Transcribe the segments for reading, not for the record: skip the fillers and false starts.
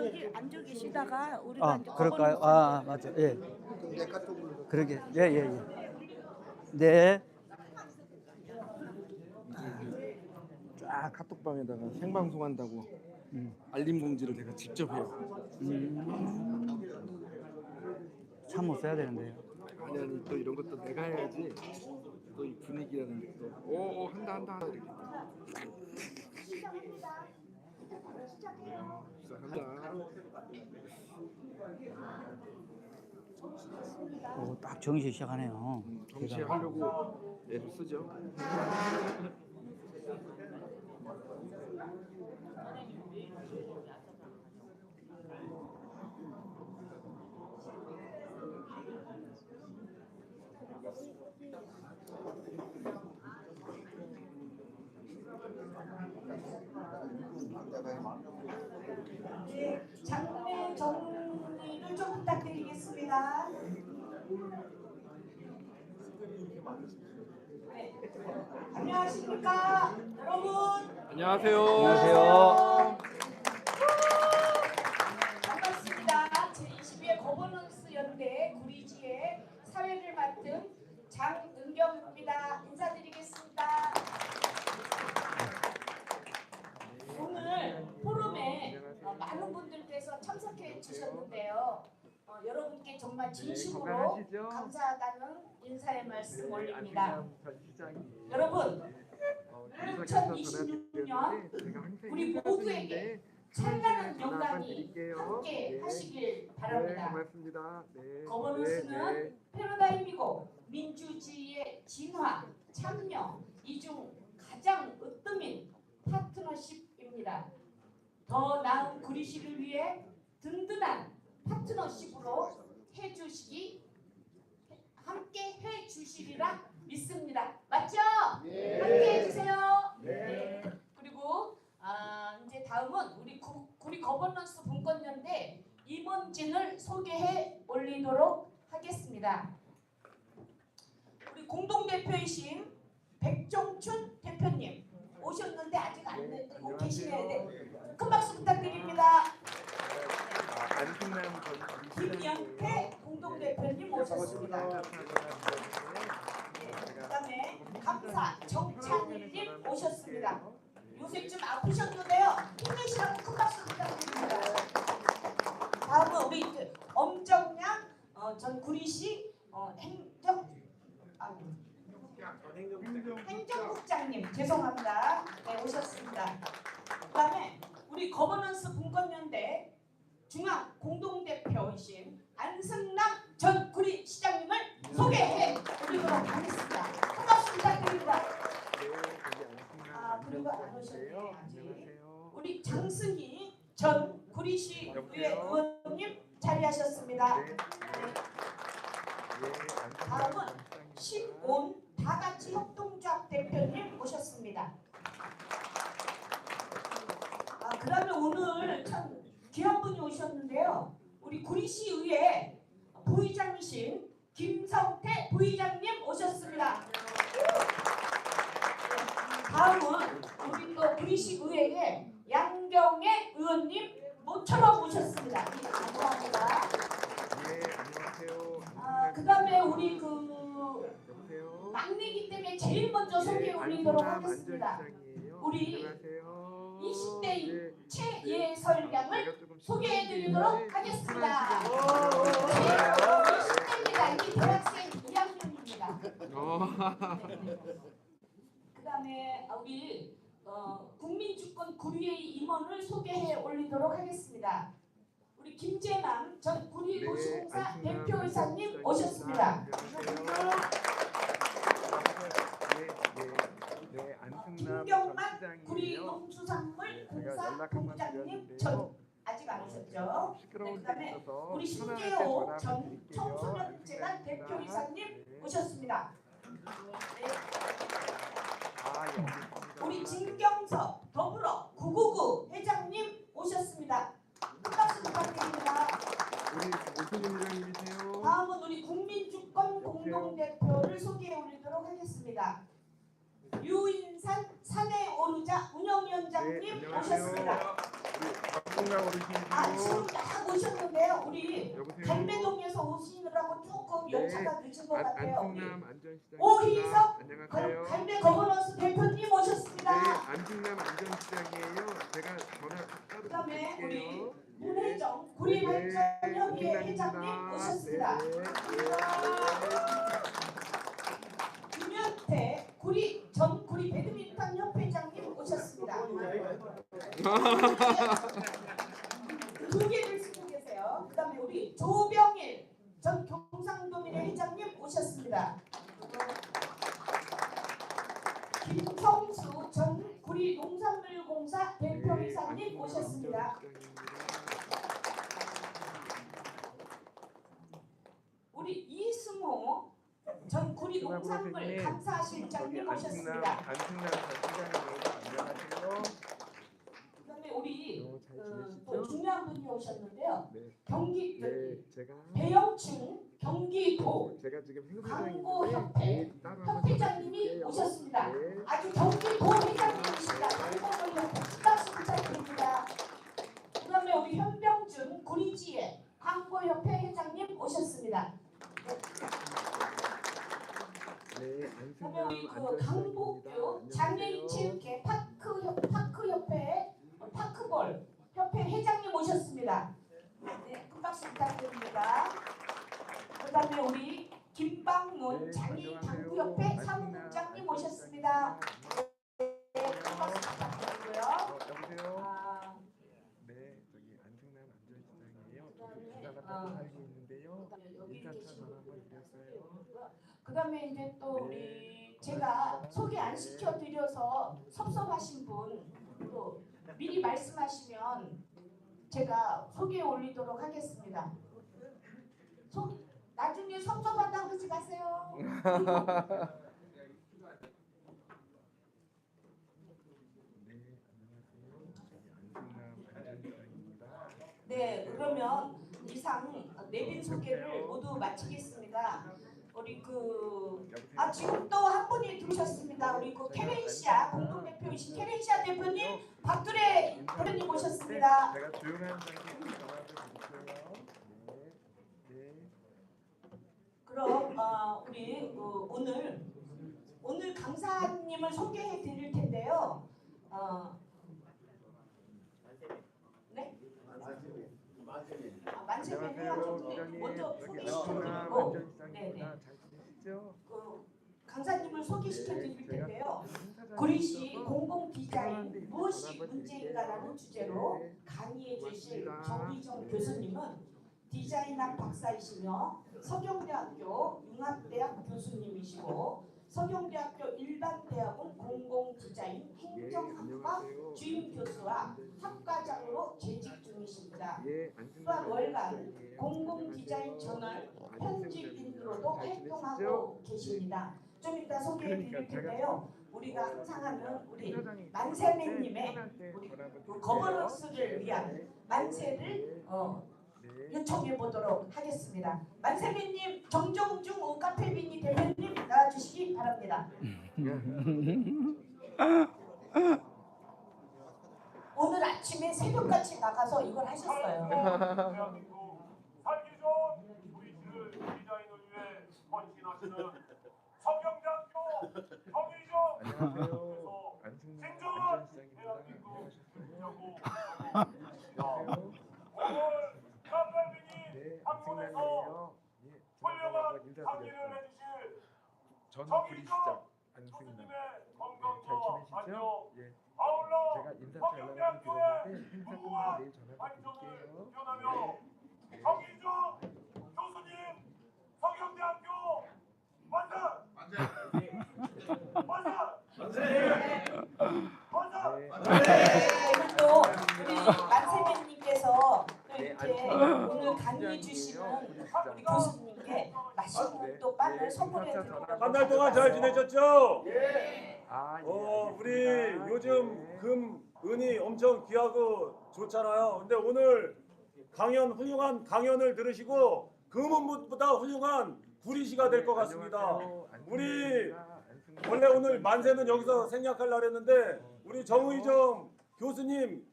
여기 앉아 계시다가 우리가 이제 그럴까요? 맞아. 예. 내 카톡으로. 그러게. 예. 네. 카톡방에다가 생방송한다고 알림 공지를 내가 직접 해요. 참 못 써야 되는데요. 아니 또 이런 것도 내가 해야지. 또 이 분위기라는 게 또 오 한다 이렇게. 시작한다. 딱 정시 시작하네요. 정시에 하려고 애를 쓰죠. 네, 장례 정리를 좀 부탁드리겠습니다. 네. 안녕하십니까, 여러분. 안녕하세요. 안녕하세요. 반갑습니다. 제22회 거버넌스 연대 구리지의 사회를 맡은 장은경입니다. 인사드리겠습니다. 오늘 포럼에 많은 분들께서 참석해 주셨는데요. 여러분께 정말 진심으로 건강하시죠? 감사하다는 인사의 말씀 올립니다. 시장이 여러분, 2026년 우리 모두에게 찬란한 영광이 함께 하시길 바랍니다. 고맙습니다. 거버넌스는 패러다임이고 민주주의의 진화, 참여, 이 중 가장 으뜸인 파트너십입니다. 더 나은 구리시를 위해 든든한 파트너십으로 함께 해주시리라 믿습니다. 맞죠? 네. 함께 해주세요. 네. 그리고 이제 다음은 우리 구리 거버넌스 분권연대 임원진을 소개해 올리도록 하겠습니다. 우리 공동대표이신 백종춘 대표님 오셨는데 아직 안 되고 계시네요. 큰 박수 부탁드립니다. 안승남 김영태 공동대표님 오셨습니다. 그다음에 감사 정찬일님 오셨습니다. 요새 좀 아프셨는데요. 힘내시라고 큰 박수 부탁드립니다. 다음은 우리 엄정양 전 구리시 행정국장님 죄송합니다. 네, 오셨습니다. 그다음에 우리 거버넌스 분권연대 중앙 공동대표이신 안승남 전 구리 시장님을 소개해 드리도록 하겠습니다. 큰 박수 부탁드립니다. 그리고 안 오셨네요. 아직. 우리 장승희 전 구리시 의회 의원님 자리하셨습니다. 다음은 신온 다같이 협동조합 대표님 모셨습니다. 그다음에 오늘 참 귀한 분이 오셨는데요. 우리 구리시 의회 부의장이신 김성태 부의장님 오셨습니다. 다음은 우리 또 구리시 의회의 양경애 의원님 모처럼 오셨습니다. 감사합니다. 그다음에 우리 막내기 때문에 제일 먼저 소개 올리도록 하겠습니다. 우리 20대인 최예설 양을 소개해드리도록 하겠습니다. 20대입니다. 이 대학생 2학년입니다. 그다음에 우리 국민주권 구리의 임원을 소개해 올리도록 하겠습니다. 우리 김재남 전 구리도시공사 대표이사님 오셨습니다. 김경만 구리농수산물 공사 본부장님 전 아직 안 오셨죠? 네, 그다음에 우리 신재호 전 청소년재단 대표이사님 오셨습니다. 네. 우리 진경섭 더불어 999 회장님 오셨습니다. 큰 박수 부탁드립니다. 다음은 우리 국민주권 공동대표를 소개해 올리도록 하겠습니다. 유인산 사내오르자 운영위원장님 오셨습니다. 안승남 어르신. 지금 딱 오셨는데요. 우리 여보세요. 갈매동에서 오시느라고 조금 연차가 늦은 것 같아요. 안승남 안전시장. 오희석 안녕하세요. 갈매 거버넌스 대표님 오셨습니다. 안승남 안전시장이에요. 제가 전화 따로 그다음에 우리 드릴게요. 문혜정 구리발전협의회 회장님 오셨습니다. 김현태 전 구리 배드민턴 협회장님 오셨습니다. 두 개를 쓰고 계세요. 그다음에 우리 조병일 전 경상도민회 회장님 오셨습니다. 김성수 전 구리 농산물공사 대표이사님 오셨습니다. 우리 이승호 전 구리 농산물 감사실장님 오셨습니다. 안승남 시장이에요. 안녕하세요. 그다음에 우리 잘 지내시죠? 또 중요한 분이 오셨는데요. 네. 경기 제가 배영춘 경기도 제가 지금 광고협회 협회장님이 오셨습니다. 아주 경기도 회장님이십니다. 광고협회 박수 부탁드립니다. 그다음에 우리 현병준 구리지회 광고협회 회장님 오셨습니다. 그다음에 우리 강복규 장애인체육회 파크협회 파크볼 협회 회장님 오셨습니다. 네, 큰 박수 부탁드립니다. 그다음에 우리 김방문 장애인 당구협회 사무국장님 오셨습니다. 네, 큰 박수 부탁드리고요. 여보세요. 네, 저기 안승남 안전시장이에요. 기사가 따로 살고 있는데요. 인사차 전화 한번 드렸어요. 그다음에 이제 또 우리 제가 소개 안 시켜드려서 섭섭하신 분 또 미리 말씀하시면 제가 소개해 올리도록 하겠습니다. 나중에 섭섭하다고 그러지 마세요. 네, 그러면 이상 내빈 소개를 모두 마치겠습니다. 우리 지금 또 한 분이 들으셨습니다. 우리 케렌시아 공동대표이신 케렌시아 대표님 박두래 대표님 오셨습니다. 제가 조용한 장소에 전화를 드릴게요. 그럼 우리 오늘 강사님을 소개해 드릴 텐데요. 네? 만세면 해야죠. 먼저 소개시켜드리고 네네. 강사님을 소개시켜 드릴 텐데요. 구리시 공공디자인 무엇이 문제인가라는 주제로 강의해 주실 정희정 교수님은 디자인학 박사이시며 서경대학교 융합대학 교수님이시고 서경대학교 일반대학원 공공디자인 행정학과 주임 교수와 학과장으로 재직 중이십니다. 또한 월간 공공디자인 저널 편집인으로도 활동하고 계십니다. 좀 이따 소개해 드릴 텐데요. 우리가 항상 하는 우리 만세맨님의 우리 거버넌스를 위한 만세를 요청해 보도록 하겠습니다. 만세맨님, 정정중 오카페비니 대표님 나와주시기 바랍니다. 오늘 아침에 새벽같이 나가서 이걸 하셨어요. 살기 좋은 구리시를 디자인을 위해 헌신하시는 서경대학교 정의정 진정한 대한민국 대표고 오늘 깜발빙이 학문에서 훌륭한 강의를 해주실 전구리시장 안승남 건강과 안녕 예. 아울러 제가 인사차 연락을 드렸는데 행사 끝나고 내일 전화 드릴게요. 표현하며 정의정 교수님 서경대학교 만세! 또 우리 만세맨님께서 또 이렇게 오늘 강의해 주시는 우리 교수님께 맛있는 또 빵을 선물해 드리려고 한 달 동안 잘 지내셨죠? 우리 아, 요즘 금, 은이 엄청 귀하고 좋잖아요. 근데 오늘 훌륭한 강연을 들으시고 금은보다 훌륭한 구리시가 될 것 같습니다. 우리 원래 오늘 만세는 여기서 생략하려고 했는데 우리 정의정 교수님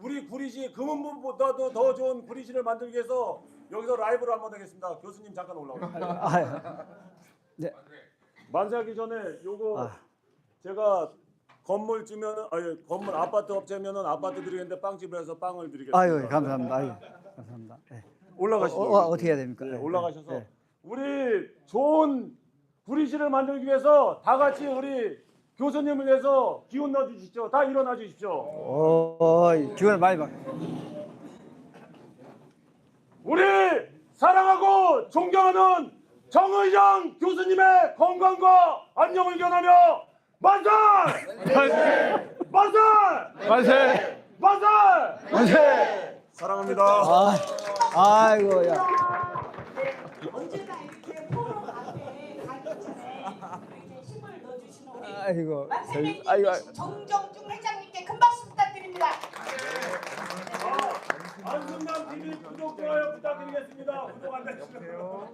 우리 구리시 금은보다도 더 좋은 구리시를 만들기 위해서 여기서 라이브를 한번 하겠습니다. 교수님 잠깐 올라오세요. 아, 네. 만세하기 전에 요거 아. 제가 건물 주면 건물 아파트 업체면은 아파트 드리겠는데 빵집을 해서 빵을 드리겠습니다. 아유, 감사합니다. 아유, 감사합니다. 네. 올라가시죠. 어떻게 해야 됩니까? 네, 올라가셔서 네. 우리 좋은 구리시를 만들기 위해서 다 같이 우리 교수님을 위해서 기운 넣어 주십시오. 다 일어나 주십시오. 기운을 많이 받. 우리 사랑하고 존경하는 정의장 교수님의 건강과 안녕을 기원하며 만세! 만세! 만세! 만세! 만세! 사랑합니다. 아이고, 야. 언제나 이렇게 포럼 앞에 가기 전에 이렇게 힘을 넣어주시는 우리 아이고, 만세맨님 아이고, 정정중 회장님께 큰 박수 부탁드립니다. 안승남 TV 구독 좋아요 부탁드리겠습니다. 구독 안 해주세요.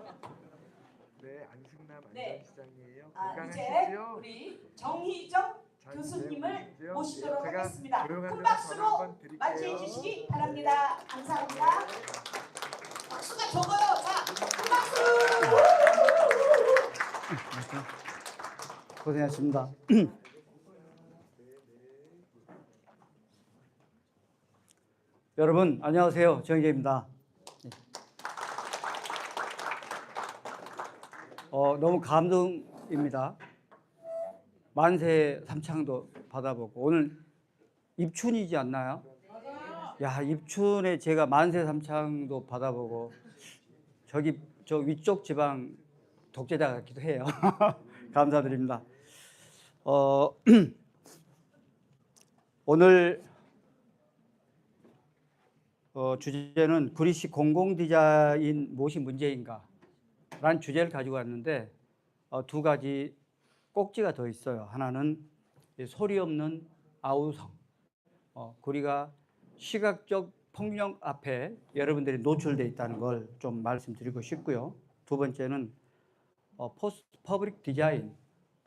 네, 안승남 네. 안전시장이에요. 이제 건강하시죠? 우리 정희정 잘 교수님을 지내고 모시도록 제가 하겠습니다. 조용한 큰 데서 전화 박수로 한번 드릴게요. 맞이해 주시기 바랍니다. 감사합니다. 박수가 적어요. 자, 큰 박수. 고생하셨습니다. 여러분 안녕하세요. 정희재입니다. 너무 감동입니다. 만세 삼창도 받아보고 오늘 입춘이지 않나요? 야, 입춘에 제가 만세 삼창도 받아보고 저 위쪽 지방 독재자 같기도 해요. 감사드립니다. 오늘 주제는 구리시 공공디자인 무엇이 문제인가 라는 주제를 가지고 왔는데 두 가지 꼭지가 더 있어요. 하나는 소리 없는 아우성, 구리가 시각적 폭력 앞에 여러분들이 노출되어 있다는 걸 좀 말씀드리고 싶고요. 두 번째는 퍼블릭 디자인,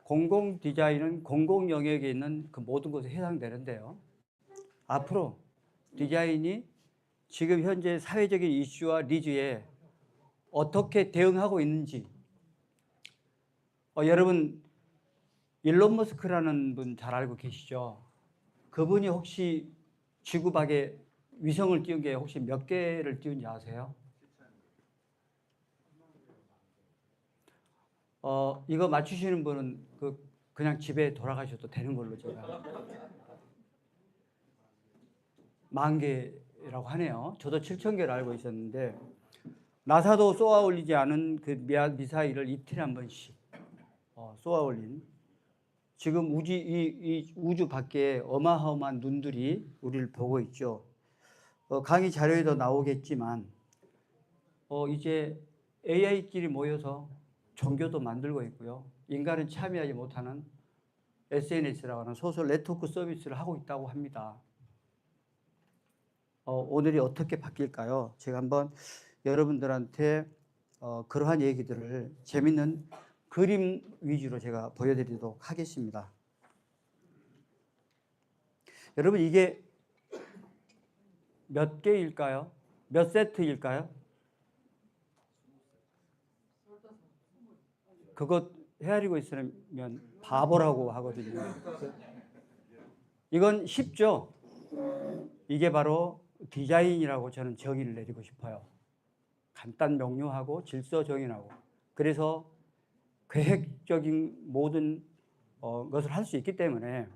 공공 디자인은 공공 영역에 있는 그 모든 것에 해당되는데요. 앞으로 디자인이 지금 현재 사회적인 이슈와 니즈에 어떻게 대응하고 있는지, 여러분 일론 머스크라는 분 잘 알고 계시죠? 그분이 혹시 지구 밖에 위성을 띄운 게 혹시 몇 개를 띄운지 아세요? 이거 맞추시는 분은 그냥 집에 돌아가셔도 되는 걸로 제가 10,000개라고 하네요. 저도 7,000개를 알고 있었는데 나사도 쏘아 올리지 않은 그 미사일을 이틀에 한 번씩 쏘아 올린 지금 이 우주 밖에 어마어마한 눈들이 우리를 보고 있죠. 강의 자료에도 나오겠지만 이제 AI끼리 모여서 종교도 만들고 있고요. 인간은 참여하지 못하는 SNS라고 하는 소셜 네트워크 서비스를 하고 있다고 합니다. 오늘이 어떻게 바뀔까요? 제가 한번 여러분들한테 그러한 얘기들을 재밌는 그림 위주로 제가 보여드리도록 하겠습니다. 여러분 이게 몇 개일까요? 몇 세트일까요? 그것 헤아리고 있으면 바보라고 하거든요. 이건 쉽죠? 이게 바로 디자인이라고 저는 정의를 내리고 싶어요. 간단 명료하고 질서 정연하고. 그래서 계획적인 모든 것을 할 수 있기 때문에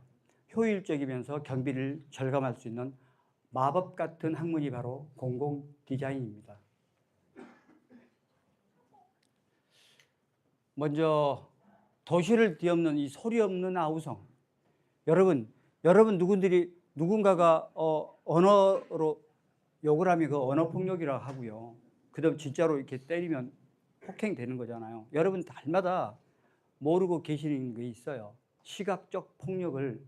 효율적이면서 경비를 절감할 수 있는 마법 같은 학문이 바로 공공 디자인입니다. 먼저 도시를 뒤엎는 이 소리 없는 아우성. 여러분 누군가가 언어로 욕을 하면 그 언어 폭력이라고 하고요. 그다음 진짜로 이렇게 때리면 폭행되는 거잖아요. 여러분 날마다 모르고 계시는 게 있어요. 시각적 폭력을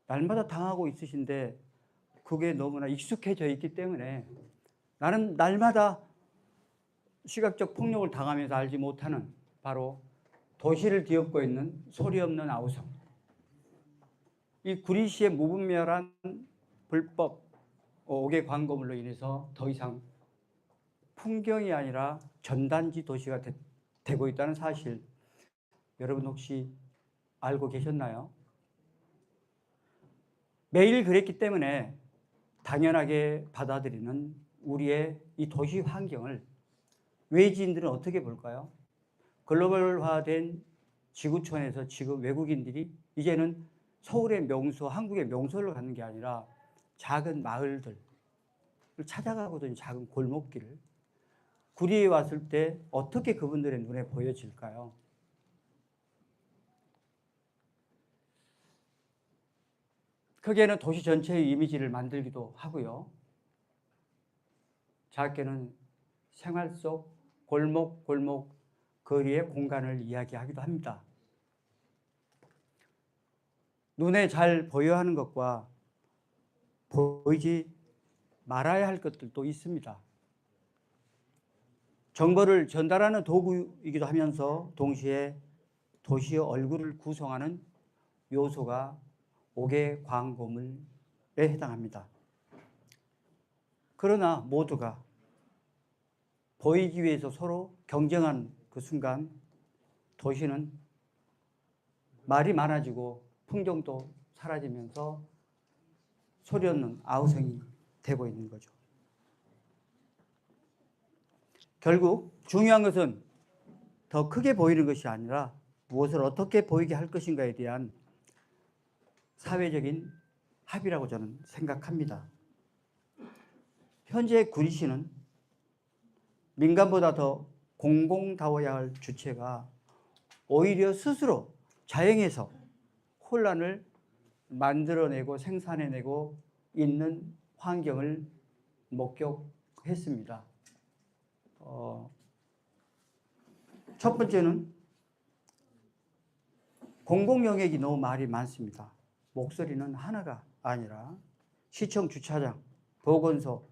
날마다 당하고 있으신데 그게 너무나 익숙해져 있기 때문에 나는 날마다 시각적 폭력을 당하면서 알지 못하는 바로 도시를 뒤엎고 있는 소리 없는 아우성. 이 구리시의 무분별한 불법 옥외 광고물로 인해서 더 이상 풍경이 아니라 전단지 도시가 되고 있다는 사실 여러분 혹시 알고 계셨나요? 매일 그랬기 때문에 당연하게 받아들이는 우리의 이 도시 환경을 외지인들은 어떻게 볼까요? 글로벌화된 지구촌에서 지금 외국인들이 이제는 서울의 명소, 한국의 명소를 갖는 게 아니라 작은 마을들을 찾아가거든요. 작은 골목길을. 구리에 왔을 때 어떻게 그분들의 눈에 보여질까요? 크게는 도시 전체의 이미지를 만들기도 하고요. 작게는 생활 속 골목 거리의 공간을 이야기하기도 합니다. 눈에 잘 보여야 하는 것과 보이지 말아야 할 것들도 있습니다. 정보를 전달하는 도구이기도 하면서 동시에 도시의 얼굴을 구성하는 요소가 옥외 광고물에 해당합니다. 그러나 모두가 보이기 위해서 서로 경쟁한 그 순간 도시는 말이 많아지고 풍경도 사라지면서 소리 없는 아우성이 되고 있는 거죠. 결국 중요한 것은 더 크게 보이는 것이 아니라 무엇을 어떻게 보이게 할 것인가에 대한 사회적인 합의라고 저는 생각합니다. 현재 구리시는 민간보다 더 공공다워야 할 주체가 오히려 스스로 자행해서 혼란을 만들어내고 생산해내고 있는 환경을 목격했습니다. 첫 번째는 공공영역이 너무 말이 많습니다. 목소리는 하나가 아니라 시청 주차장, 보건소,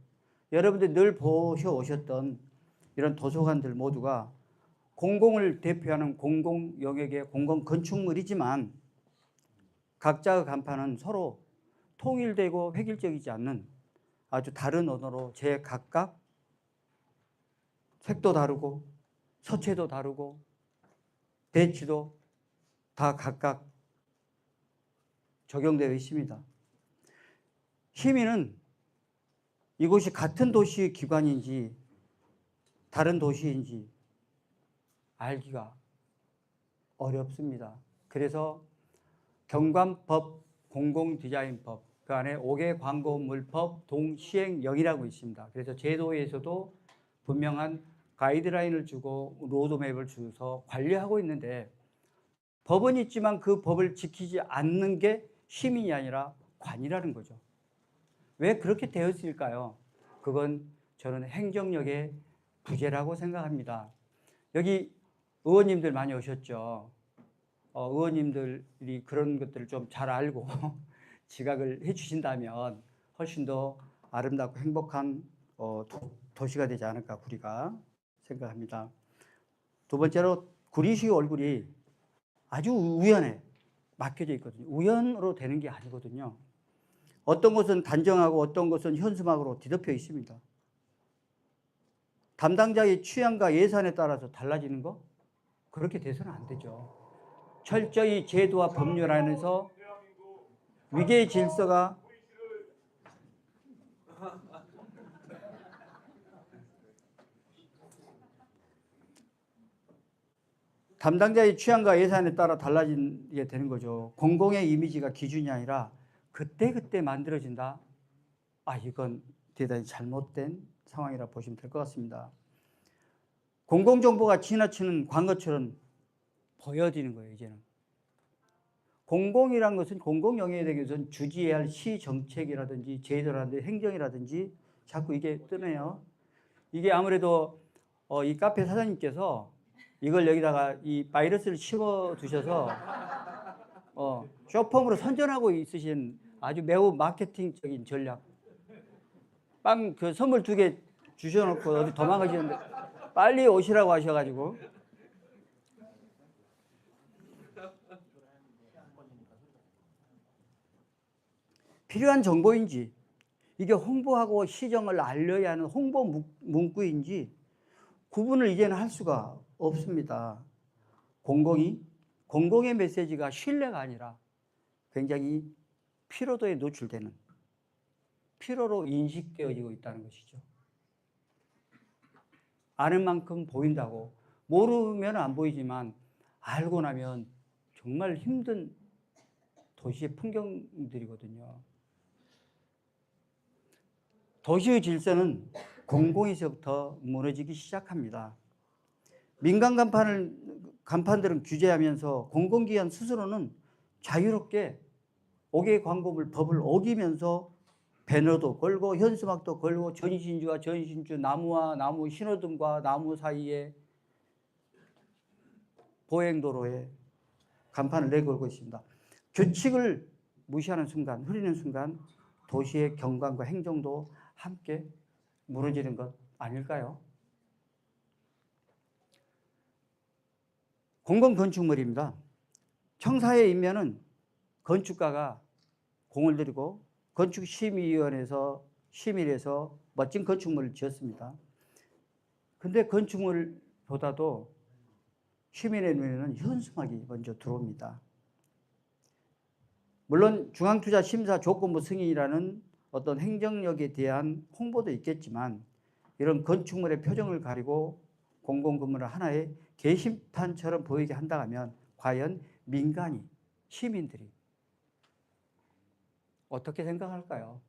여러분들 늘 보셔오셨던 이런 도서관들 모두가 공공을 대표하는 공공영역의 공공건축물이지만 각자의 간판은 서로 통일되고 획일적이지 않는 아주 다른 언어로 제각각 색도 다르고 서체도 다르고 배치도 다 각각 적용되어 있습니다. 시민은 이곳이 같은 도시 기관인지 다른 도시인지 알기가 어렵습니다. 그래서 경관법, 공공디자인법, 그 안에 옥외 광고물법 동시행령이라고 있습니다. 그래서 제도에서도 분명한 가이드라인을 주고 로드맵을 주서 관리하고 있는데 법은 있지만 그 법을 지키지 않는 게 시민이 아니라 관이라는 거죠. 왜 그렇게 되었을까요? 그건 저는 행정력의 부재라고 생각합니다. 여기 의원님들 많이 오셨죠. 의원님들이 그런 것들을 좀 잘 알고 지각을 해주신다면 훨씬 더 아름답고 행복한 도시가 되지 않을까 구리가 생각합니다. 두 번째로 구리시 얼굴이 아주 우연에 막혀져 있거든요. 우연으로 되는 게 아니거든요. 어떤 것은 단정하고 어떤 것은 현수막으로 뒤덮여 있습니다. 담당자의 취향과 예산에 따라서 달라지는 거? 그렇게 돼서는 안 되죠. 철저히 제도와 법률 안에서 위계 질서가 담당자의 취향과 예산에 따라 달라지게 되는 거죠. 공공의 이미지가 기준이 아니라 그때그때 만들어진다. 이건 대단히 잘못된 상황이라 보시면 될 것 같습니다. 공공정보가 지나치는 광고처럼 보여지는 거예요, 이제는. 공공이란 것은 공공영역에 대해서는 주지해야 할 시정책이라든지 제도라든지 행정이라든지 자꾸 이게 뜨네요. 이게 아무래도 이 카페 사장님께서 이걸 여기다가 이 바이러스를 심어 두셔서 쇼폼으로 선전하고 있으신 아주 매우 마케팅적인 전략. 빵 그 선물 2개 주셔놓고 어디 도망가시는데 빨리 오시라고 하셔가지고. 필요한 정보인지 이게 홍보하고 시정을 알려야 하는 홍보 문구인지 구분을 이제는 할 수가 없습니다. 공공의 메시지가 신뢰가 아니라 굉장히 피로도에 노출되는, 피로로 인식되어지고 있다는 것이죠. 아는 만큼 보인다고, 모르면 안 보이지만 알고 나면 정말 힘든 도시의 풍경들이거든요. 도시의 질서는 공공에서부터 무너지기 시작합니다. 민간 간판들은 규제하면서 공공기관 스스로는 자유롭게 5개 광고물 법을 어기면서 배너도 걸고 현수막도 걸고 전신주와 전신주, 나무와 나무, 신호등과 나무 사이에 보행도로에 간판을 내걸고 있습니다. 규칙을 무시하는 순간, 흐리는 순간 도시의 경관과 행정도 함께 무너지는 것 아닐까요? 공공건축물입니다. 청사에 있면은 건축가가 공을 들이고 건축심의위원회에서 심의해서 멋진 건축물을 지었습니다. 근데 건축물보다도 시민의 눈에는 현수막이 먼저 들어옵니다. 물론 중앙투자심사 조건부 승인이라는 어떤 행정력에 대한 홍보도 있겠지만 이런 건축물의 표정을 가리고 공공건물을 하나의 게시판처럼 보이게 한다 하면 과연 민간이, 시민들이 어떻게 생각할까요?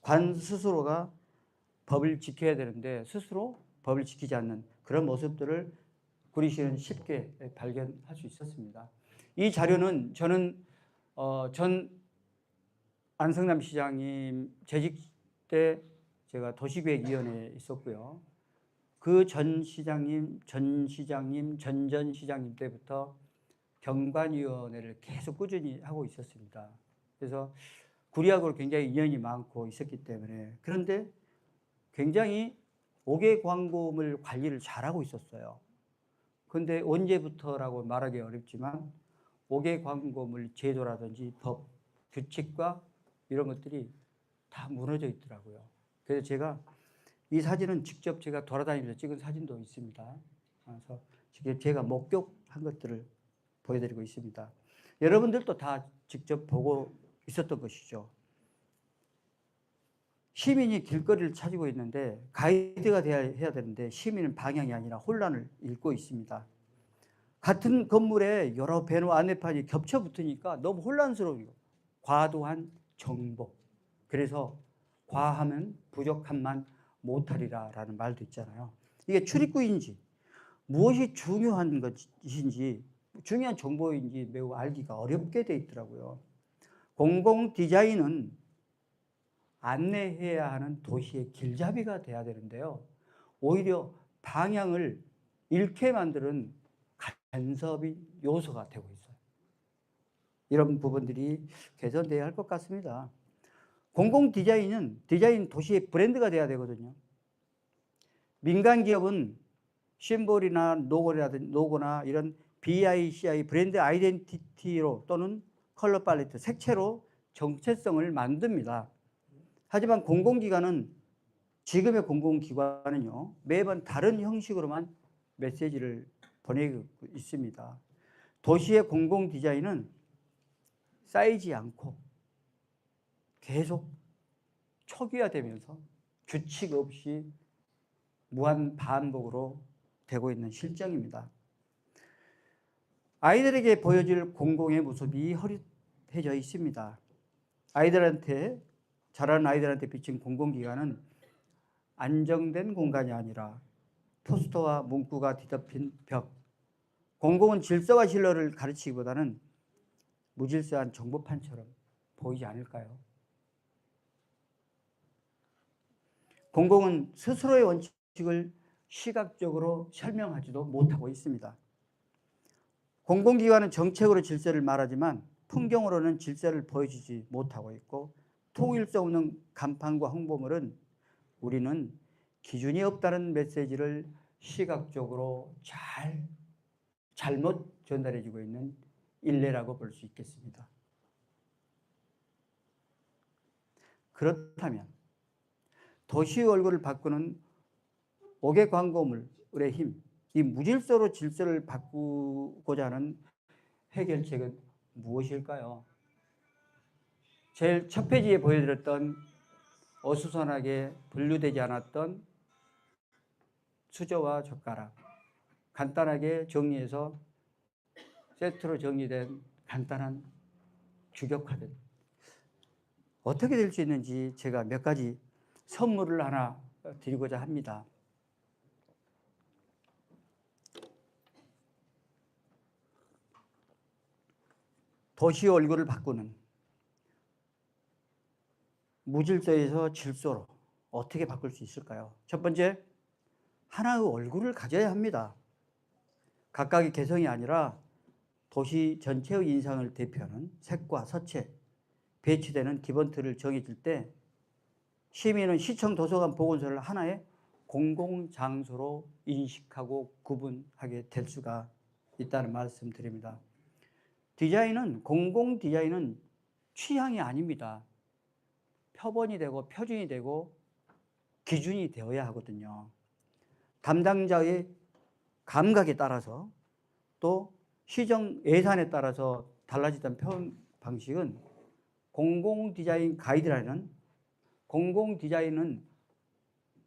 관 스스로가 법을 지켜야 되는데 스스로 법을 지키지 않는 그런 모습들을 구리시는 쉽게 발견할 수 있었습니다. 이 자료는 저는 전 안성남 시장님 재직 때 제가 도시계획위원회에 있었고요. 그 전 시장님, 전 시장님 때부터 경관위원회를 계속 꾸준히 하고 있었습니다. 그래서 구리하고 굉장히 인연이 많고 있었기 때문에 그런데 굉장히 5개 광고물 관리를 잘하고 있었어요. 그런데 언제부터라고 말하기 어렵지만 5개 광고물 제도라든지 법, 규칙과 이런 것들이 다 무너져 있더라고요. 그래서 제가 이 사진은 직접 제가 돌아다니면서 찍은 사진도 있습니다. 그래서 제가 목격한 것들을 보여드리고 있습니다. 여러분들도 다 직접 보고 있었던 것이죠. 시민이 길거리를 찾고 있는데 가이드가 해야 되는데 시민은 방향이 아니라 혼란을 잃고 있습니다. 같은 건물에 여러 배너 안내판이 겹쳐 붙으니까 너무 혼란스러워요. 과도한 정보. 그래서 과하면 부족함만 못하리라 라는 말도 있잖아요. 이게 출입구인지 무엇이 중요한 것인지 중요한 정보인지 매우 알기가 어렵게 돼 있더라고요. 공공 디자인은 안내해야 하는 도시의 길잡이가 돼야 되는데요. 오히려 방향을 잃게 만드는 간섭이 요소가 되고 있어요. 이런 부분들이 개선돼야 할 것 같습니다. 공공 디자인은 도시의 브랜드가 돼야 되거든요. 민간 기업은 심볼이나 로고나 이런 BICI 브랜드 아이덴티티로 또는 컬러 팔레트, 색채로 정체성을 만듭니다. 하지만 공공기관은 지금의 공공기관은요 매번 다른 형식으로만 메시지를 보내고 있습니다. 도시의 공공 디자인은 쌓이지 않고 계속 초기화되면서 규칙 없이 무한 반복으로 되고 있는 실정입니다. 아이들에게 보여질 공공의 모습이 허릿해져 있습니다. 자라는 아이들한테 비친 공공기관은 안정된 공간이 아니라 포스터와 문구가 뒤덮인 벽, 공공은 질서와 신뢰를 가르치기보다는 무질서한 정보판처럼 보이지 않을까요? 공공은 스스로의 원칙을 시각적으로 설명하지도 못하고 있습니다. 공공기관은 정책으로 질서를 말하지만 풍경으로는 질서를 보여주지 못하고 있고 통일성 없는 간판과 홍보물은 우리는 기준이 없다는 메시지를 시각적으로 잘못 전달해주고 있는 일례라고 볼 수 있겠습니다. 그렇다면 도시의 얼굴을 바꾸는 5개 광고물의 힘, 이 무질서로 질서를 바꾸고자 하는 해결책은 무엇일까요? 제일 첫 페이지에 보여드렸던 어수선하게 분류되지 않았던 수저와 젓가락, 간단하게 정리해서 세트로 정리된 간단한 규격화된, 어떻게 될 수 있는지 제가 몇 가지 선물을 하나 드리고자 합니다. 도시의 얼굴을 바꾸는, 무질서에서 질서로 어떻게 바꿀 수 있을까요? 첫 번째, 하나의 얼굴을 가져야 합니다. 각각의 개성이 아니라 도시 전체의 인상을 대표하는 색과 서체, 배치되는 기본 틀을 정해질 때 시민은 시청, 도서관, 보건소를 하나의 공공장소로 인식하고 구분하게 될 수가 있다는 말씀 드립니다. 공공 디자인은 취향이 아닙니다. 표본이 되고 표준이 되고 기준이 되어야 하거든요. 담당자의 감각에 따라서 또 시정 예산에 따라서 달라지던 표현 방식은 공공 디자인 가이드라인은, 공공 디자인은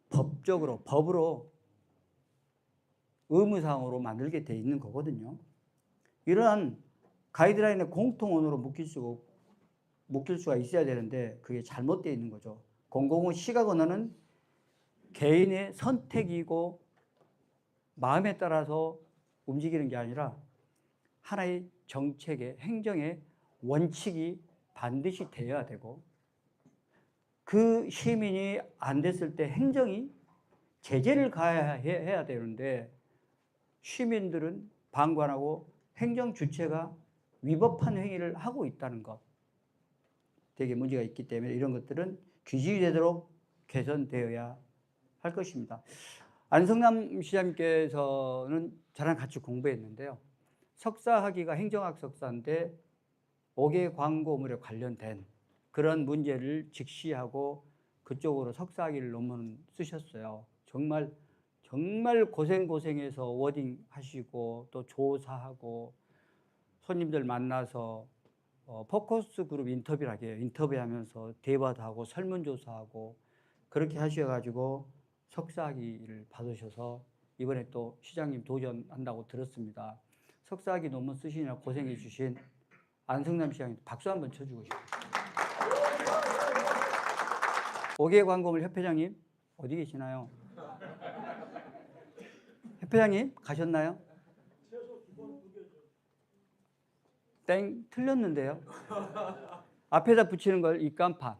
법으로 의무사항으로 만들게 돼 있는 거거든요. 이러한 가이드라인의 공통언어로 묶일 수가 있어야 되는데 그게 잘못되어 있는 거죠. 공공의 시각 언어는 개인의 선택이고 마음에 따라서 움직이는 게 아니라 하나의 정책의, 행정의 원칙이 반드시 되어야 되고, 그 시민이 안 됐을 때 행정이 제재를 가해야 되는데 시민들은 방관하고 행정 주체가 위법한 행위를 하고 있다는 것, 되게 문제가 있기 때문에 이런 것들은 규칙되도록 개선되어야 할 것입니다. 안성남 시장님께서는 저랑 같이 공부했는데요. 석사학위가 행정학 석사인데 5개 광고물에 관련된 그런 문제를 직시하고 그쪽으로 석사학위를 논문 쓰셨어요. 정말 고생해서 워딩 하시고 또 조사하고 손님들 만나서 포커스 그룹 인터뷰를 하게 해요. 인터뷰하면서 대화도 하고 설문조사하고 그렇게 하셔가지고 석사학위를 받으셔서 이번에 또 시장님 도전한다고 들었습니다. 석사학위 논문 쓰시느라 고생해 주신 안성남 시장님 박수 한번 쳐주고 싶어요. 5개 광고물 협회장님 어디 계시나요? 협회장님 가셨나요? 땡, 틀렸는데요. 앞에다 붙이는 걸 입간판,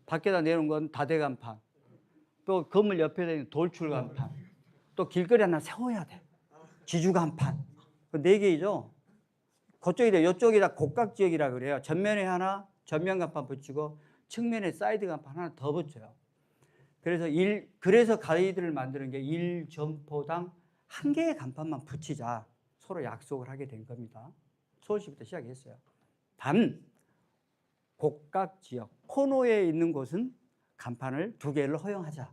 밖에다 내놓은 건 다대간판, 또 건물 옆에다 있는 돌출간판, 또 길거리 하나 세워야 돼. 지주간판. 그 4개이죠. 그쪽이다, 이쪽이다 곡각지역이라 그래요. 전면에 하나, 전면간판 붙이고 측면에 사이드 간판 하나 더 붙여요. 그래서 가이드를 만드는 게 1점포당 1개의 간판만 붙이자 서로 약속을 하게 된 겁니다. 서울시부터 시작했어요. 단 곡각지역, 코너에 있는 곳은 간판을 2개를 허용하자.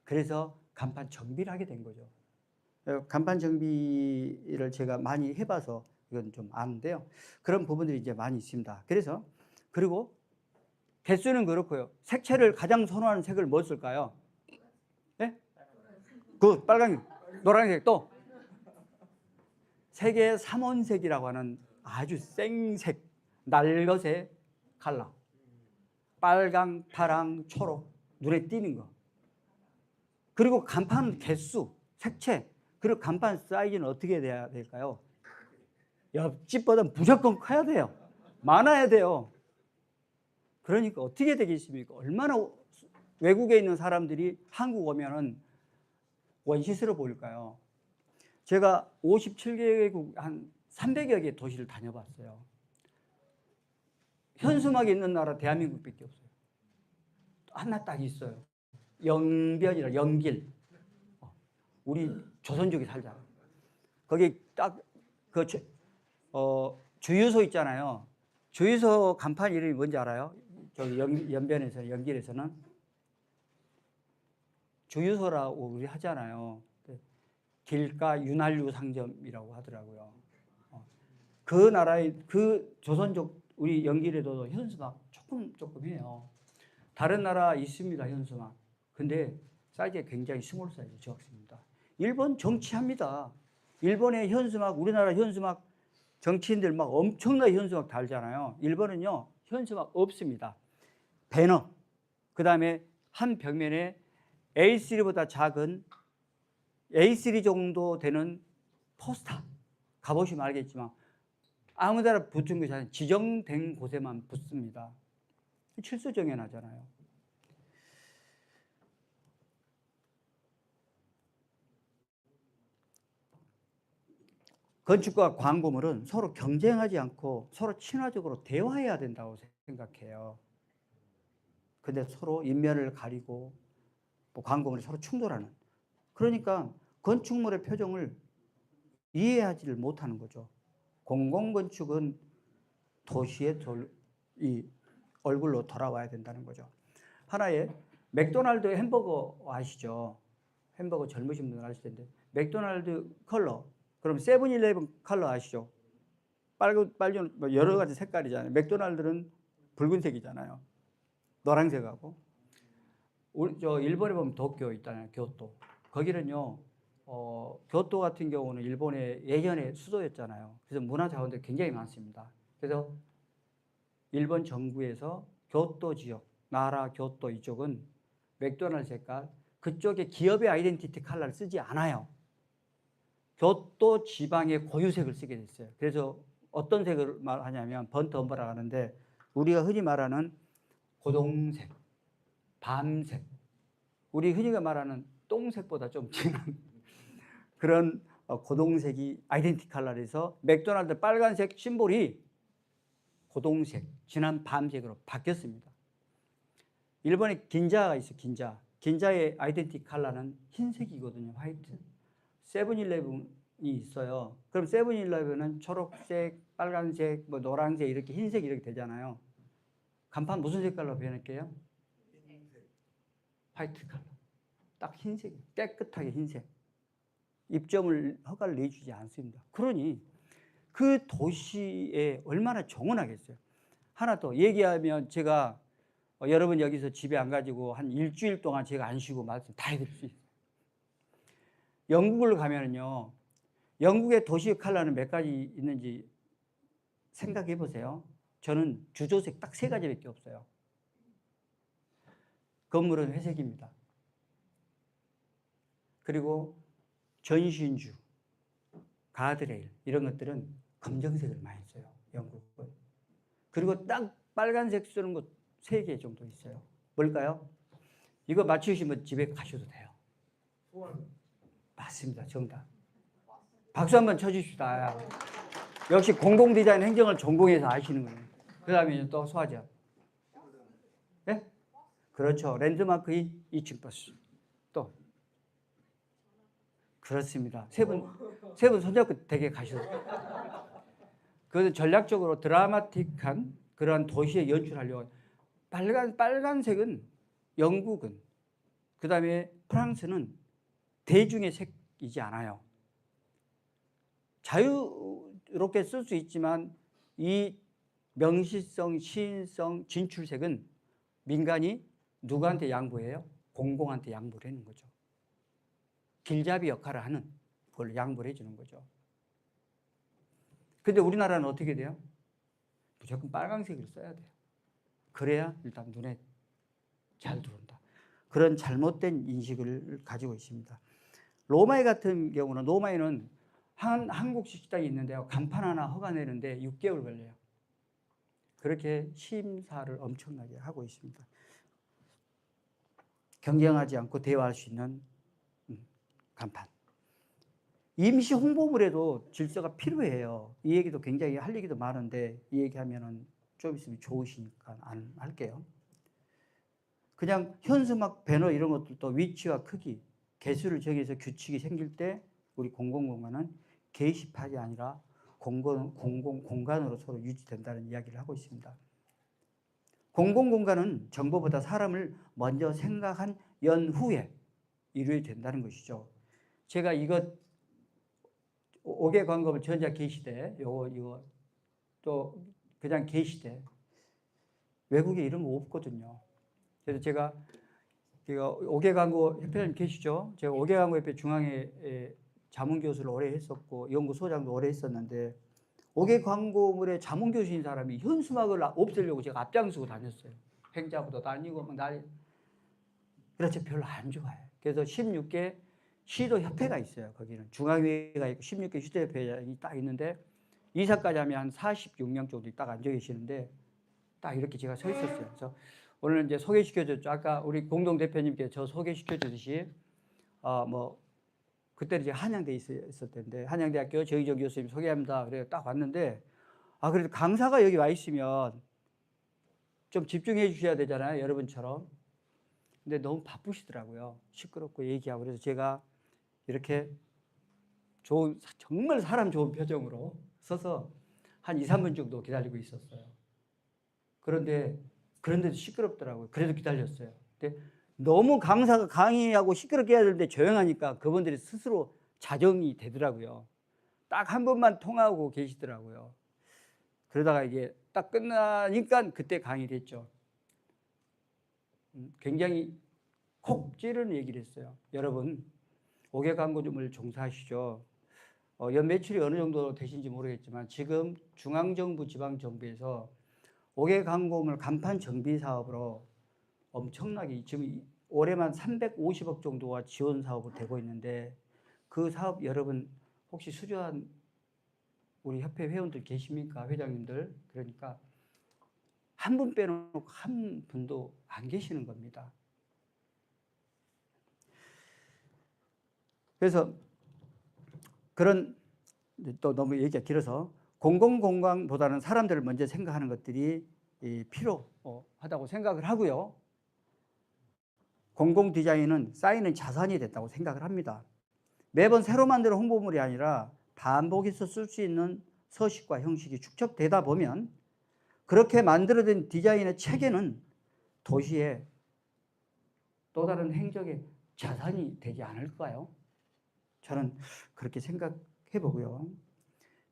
그래서 간판 정비를 하게 된 거죠. 간판 정비를 제가 많이 해봐서 이건 좀 아는데요. 그런 부분들이 이제 많이 있습니다. 그리고 개수는 그렇고요. 색채를 가장 선호하는 색을 뭐 쓸까요? 네? 그 빨강, 노란색, 또 세계 3원색이라고 하는 아주 생색, 날것의 컬러. 빨강, 파랑, 초록, 눈에 띄는 거. 그리고 간판 개수, 색채, 그리고 간판 사이즈는 어떻게 돼야 될까요? 옆집보다 무조건 커야 돼요. 많아야 돼요. 그러니까 어떻게 되겠습니까? 얼마나 외국에 있는 사람들이 한국 오면은 원시스러워 보일까요? 제가 57개국 한 300여 개 도시를 다녀봤어요. 현수막이 있는 나라 대한민국밖에 없어요. 하나 딱 있어요. 영변이라 영길. 우리 조선족이 살잖아. 거기 딱 그 주유소 있잖아요. 주유소 간판 이름이 뭔지 알아요? 저기 연변에서 연길에서는 주유소라고 우리 하잖아요. 길가 윤활유 상점이라고 하더라고요. 그 나라의 그 조선족 우리 연길에도 현수막 조금 해요. 다른 나라 있습니다 현수막. 근데 사이즈가 굉장히 스몰 사이즈 적습니다. 일본 정치합니다. 일본의 현수막, 우리나라 현수막 정치인들 막 엄청나게 현수막 달잖아요. 일본은요 현수막 없습니다. 배너, 그 다음에 한 벽면에 A3보다 작은 A3 정도 되는 포스터 가보시면 알겠지만 아무데나 붙은 것이 아니라 지정된 곳에만 붙습니다. 필수정연하잖아요. 건축과 광고물은 서로 경쟁하지 않고 서로 친화적으로 대화해야 된다고 생각해요. 근데 서로 인면을 가리고 뭐 광고물이 서로 충돌하는. 그러니까 건축물의 표정을 이해하지를 못하는 거죠. 공공건축은 도시의 이 얼굴로 돌아와야 된다는 거죠. 하나의 맥도날드 햄버거 아시죠? 햄버거 젊으신 분들 아실 텐데 맥도날드 컬러, 그럼 세븐일레븐 컬러 아시죠? 빨간 뭐 여러 가지 색깔이잖아요. 맥도날드는 붉은색이잖아요. 노란색하고. 우리 저 일본에 보면 도쿄 있잖아요. 교토. 거기는요. 교토 같은 경우는 일본의 예전의 수도였잖아요. 그래서 문화 자원들이 굉장히 많습니다. 그래서 일본 정부에서 교토 지역, 나라 교토 이쪽은 맥도날드 색깔, 그쪽에 기업의 아이덴티티 컬러를 쓰지 않아요. 교토 지방의 고유색을 쓰게 됐어요. 그래서 어떤 색을 말하냐면 번트 엄버라고 하는데 우리가 흔히 말하는 고동색, 밤색, 우리 흔히가 말하는 똥색보다 좀 진한 그런 고동색이 아이덴티티 컬러에서 맥도날드 빨간색 심볼이 고동색, 진한 밤색으로 바뀌었습니다. 일본에 긴자가 있어요. 긴자의 아이덴티티 컬러는 흰색이거든요. 화이트. 세븐일레븐이 있어요. 그럼 세븐일레븐은 초록색, 빨간색, 뭐 노란색 이렇게 흰색 이렇게 되잖아요. 간판 무슨 색깔로 변할게요? 화이트 컬러. 딱 흰색, 깨끗하게 흰색. 입점을 허가를 내주지 않습니다. 그러니 그 도시에 얼마나 정원하겠어요. 하나 더 얘기하면 제가 여러분 여기서 집에 안 가지고 한 일주일 동안 제가 안 쉬고 말씀 다 해드릴 수 있어요. 영국을 가면은요, 영국의 도시 컬러는 몇 가지 있는지 생각해 보세요. 저는 주조색 딱 3가지밖에 없어요. 건물은 회색입니다. 그리고 전신주, 가드레일 이런 것들은 검정색을 많이 써요. 영국은. 그리고 딱 빨간색 쓰는 것 3개 정도 있어요. 뭘까요? 이거 맞추시면 집에 가셔도 돼요. 맞습니다. 정답. 박수 한번 쳐주십시다. 역시 공공디자인 행정을 전공해서 아시는 거예요. 그 다음에 또 소화죠. 네? 그렇죠. 랜드마크의 2층 버스. 또. 그렇습니다. 세 분 손잡고 댁에 가셔도 돼요. 그래서 전략적으로 드라마틱한 그런 도시에 연출하려고 빨간색은 영국은, 그 다음에 프랑스는 대중의 색이지 않아요. 자유롭게 쓸 수 있지만 이 명시성, 시인성, 진출색은 민간이 누구한테 양보해요? 공공한테 양보를 하는 거죠. 길잡이 역할을 하는 그걸 양보를 해주는 거죠. 근데 우리나라는 어떻게 돼요? 무조건 빨간색을 써야 돼요. 그래야 일단 눈에 잘 들어온다. 그런 잘못된 인식을 가지고 있습니다. 로마에 같은 경우는, 로마에는 한국식 식당이 있는데요. 간판 하나 허가 내는데 6개월 걸려요. 그렇게 심사를 엄청나게 하고 있습니다. 경쟁하지 않고 대화할 수 있는 간판. 임시 홍보물에도 질서가 필요해요. 이 얘기도 굉장히 할 얘기도 많은데 이 얘기하면은 좀 있으면 좋으시니까 안 할게요. 그냥 현수막, 배너 이런 것들도 위치와 크기, 개수를 정해서 규칙이 생길 때 우리 공공공간은 게시판이 아니라 공공 공간으로 서로 유지된다는 이야기를 하고 있습니다. 공공공간은 정보보다 사람을 먼저 생각한 연후에 이루어야 된다는 것이죠. 제가 이것 5개 광고물 전자 게시대 이거 또 그냥 게시대 외국에 이런 거 없거든요. 그래서 제가 5개 광고 협회장님 계시죠? 제가 5개 광고 협회 중앙회 자문교수를 오래 했었고 연구소장도 오래 했었는데 5개 광고물의 자문교수인 사람이 현수막을 없애려고 제가 앞장서고 다녔어요. 행자부도 다니고 막 난리. 그래서 별로 안 좋아해요. 그래서 16개 시도 협회가 있어요. 거기는 중앙회가 있고 16개 시도협회장이 딱 있는데 이사까지 하면 한 46명 정도 딱 앉아 계시는데 딱 이렇게 제가 서 있었어요. 그래서 오늘 이제 소개시켜줬죠. 아까 우리 공동대표님께 저 소개시켜주듯이 그때 이제 한양대에 있었을 텐데 한양대학교 정의정 교수님 소개합니다. 그래 딱 왔는데 그래도 강사가 여기 와 있으면 좀 집중해 주셔야 되잖아요. 여러분처럼. 근데 너무 바쁘시더라고요. 시끄럽고 얘기하고. 그래서 제가 이렇게 정말 사람 좋은 표정으로 서서 한 2, 3분 정도 기다리고 있었어요. 그런데도 시끄럽더라고요. 그래도 기다렸어요. 근데 너무 강사가 강의하고 시끄럽게 해야 되는데 조용하니까 그분들이 스스로 자정이 되더라고요. 딱 한 번만 통하고 계시더라고요. 그러다가 이게 딱 끝나니까 그때 강의를 했죠. 굉장히 콕 찌르는 얘기를 했어요. 여러분 5개 광고점을 종사하시죠. 연 매출이 어느 정도 되신지 모르겠지만 지금 중앙정부 지방정부에서 5개 광고물 간판 정비 사업으로 엄청나게 지금 올해만 350억 정도가 지원 사업으로 되고 있는데 그 사업 여러분 혹시 수주한 우리 협회 회원들 계십니까? 회장님들. 그러니까 한 분 빼놓고 한 분도 안 계시는 겁니다. 그래서 또 너무 얘기가 길어서 공공공간보다는 사람들을 먼저 생각하는 것들이 필요하다고 생각을 하고요. 공공 디자인은 쌓이는 자산이 됐다고 생각을 합니다. 매번 새로 만드는 홍보물이 아니라 반복해서 쓸 수 있는 서식과 형식이 축적되다 보면 그렇게 만들어진 디자인의 체계는 도시의 또 다른 행정의 자산이 되지 않을까요? 저는 그렇게 생각해 보고요.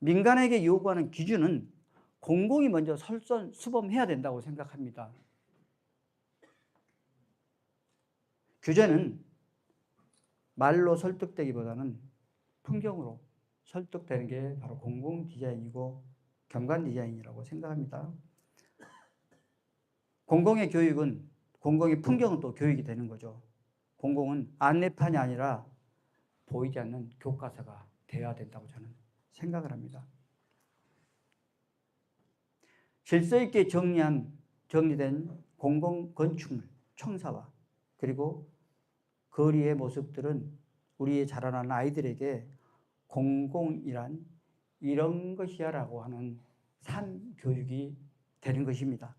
민간에게 요구하는 기준은 공공이 먼저 설선수범해야 된다고 생각합니다. 규제는 말로 설득되기보다는 풍경으로 설득되는 게 바로 공공 디자인이고 경관 디자인이라고 생각합니다. 공공의 교육은 공공의 풍경은 또 교육이 되는 거죠. 공공은 안내판이 아니라 보이지 않는 교과서가 되어야 된다고 저는 생각을 합니다. 질서 있게 정리된 공공 건축물, 청사와 그리고 거리의 모습들은 우리의 자라나는 아이들에게 공공이란 이런 것이야 라고 하는 삶 교육이 되는 것입니다.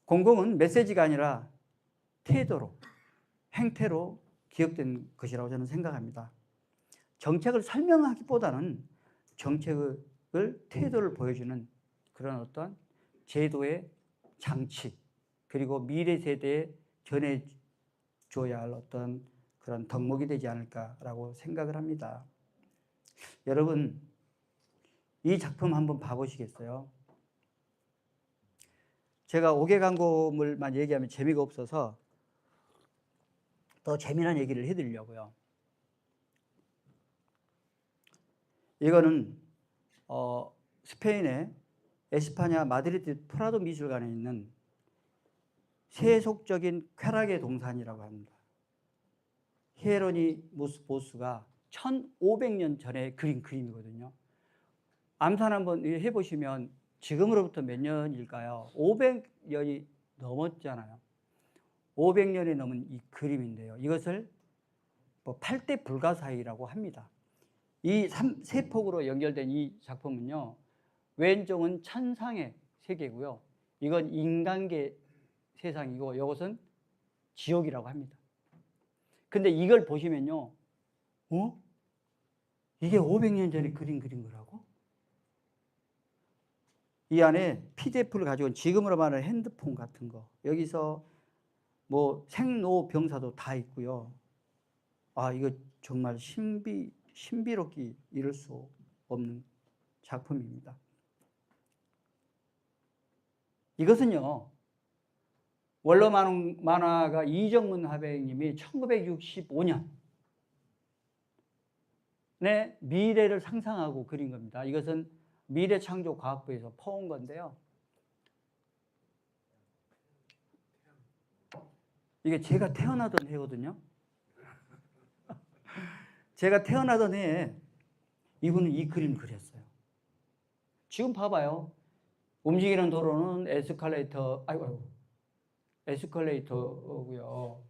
공공은 메시지가 아니라 태도로, 행태로 기억된 것이라고 저는 생각합니다. 정책을 설명하기보다는 정책을 태도를 보여주는 그런 어떤 제도의 장치 그리고 미래 세대에 전해줘야 할 어떤 그런 덕목이 되지 않을까라고 생각을 합니다. 여러분 이 작품 한번 봐보시겠어요? 제가 5개 광고물만 얘기하면 재미가 없어서 더 재미난 얘기를 해드리려고요. 이거는 스페인의 에스파냐 마드리드 프라도 미술관에 있는 세속적인 쾌락의 동산이라고 합니다. 히에로니무스 보스가 1500년 전에 그린 그림이거든요. 암산 한번 해보시면 지금으로부터 몇 년일까요? 500년이 넘었잖아요. 500년이 넘은 이 그림인데요. 이것을 8대 불가사의라고 합니다. 이 세폭으로 연결된 이 작품은요. 왼쪽은 천상의 세계고요. 이건 인간계 세상이고 이것은 지옥이라고 합니다. 근데 이걸 보시면요. 이게 500년 전에 그린 거라고? 이 안에 PDF를 가지고 지금으로 말하는 핸드폰 같은 거, 여기서 뭐 생로병사도 다 있고요. 아, 이거 정말 신비롭기 이를 수 없는 작품입니다. 이것은요, 원로 만화가 이정문 화백님이 1965년에 미래를 상상하고 그린 겁니다. 이것은 미래창조과학부에서 퍼온 건데요. 이게 제가 태어나던 해거든요. 제가 태어나던 해에 이분은 이 그림 그렸어요. 지금 봐봐요. 움직이는 도로는 에스컬레이터고요.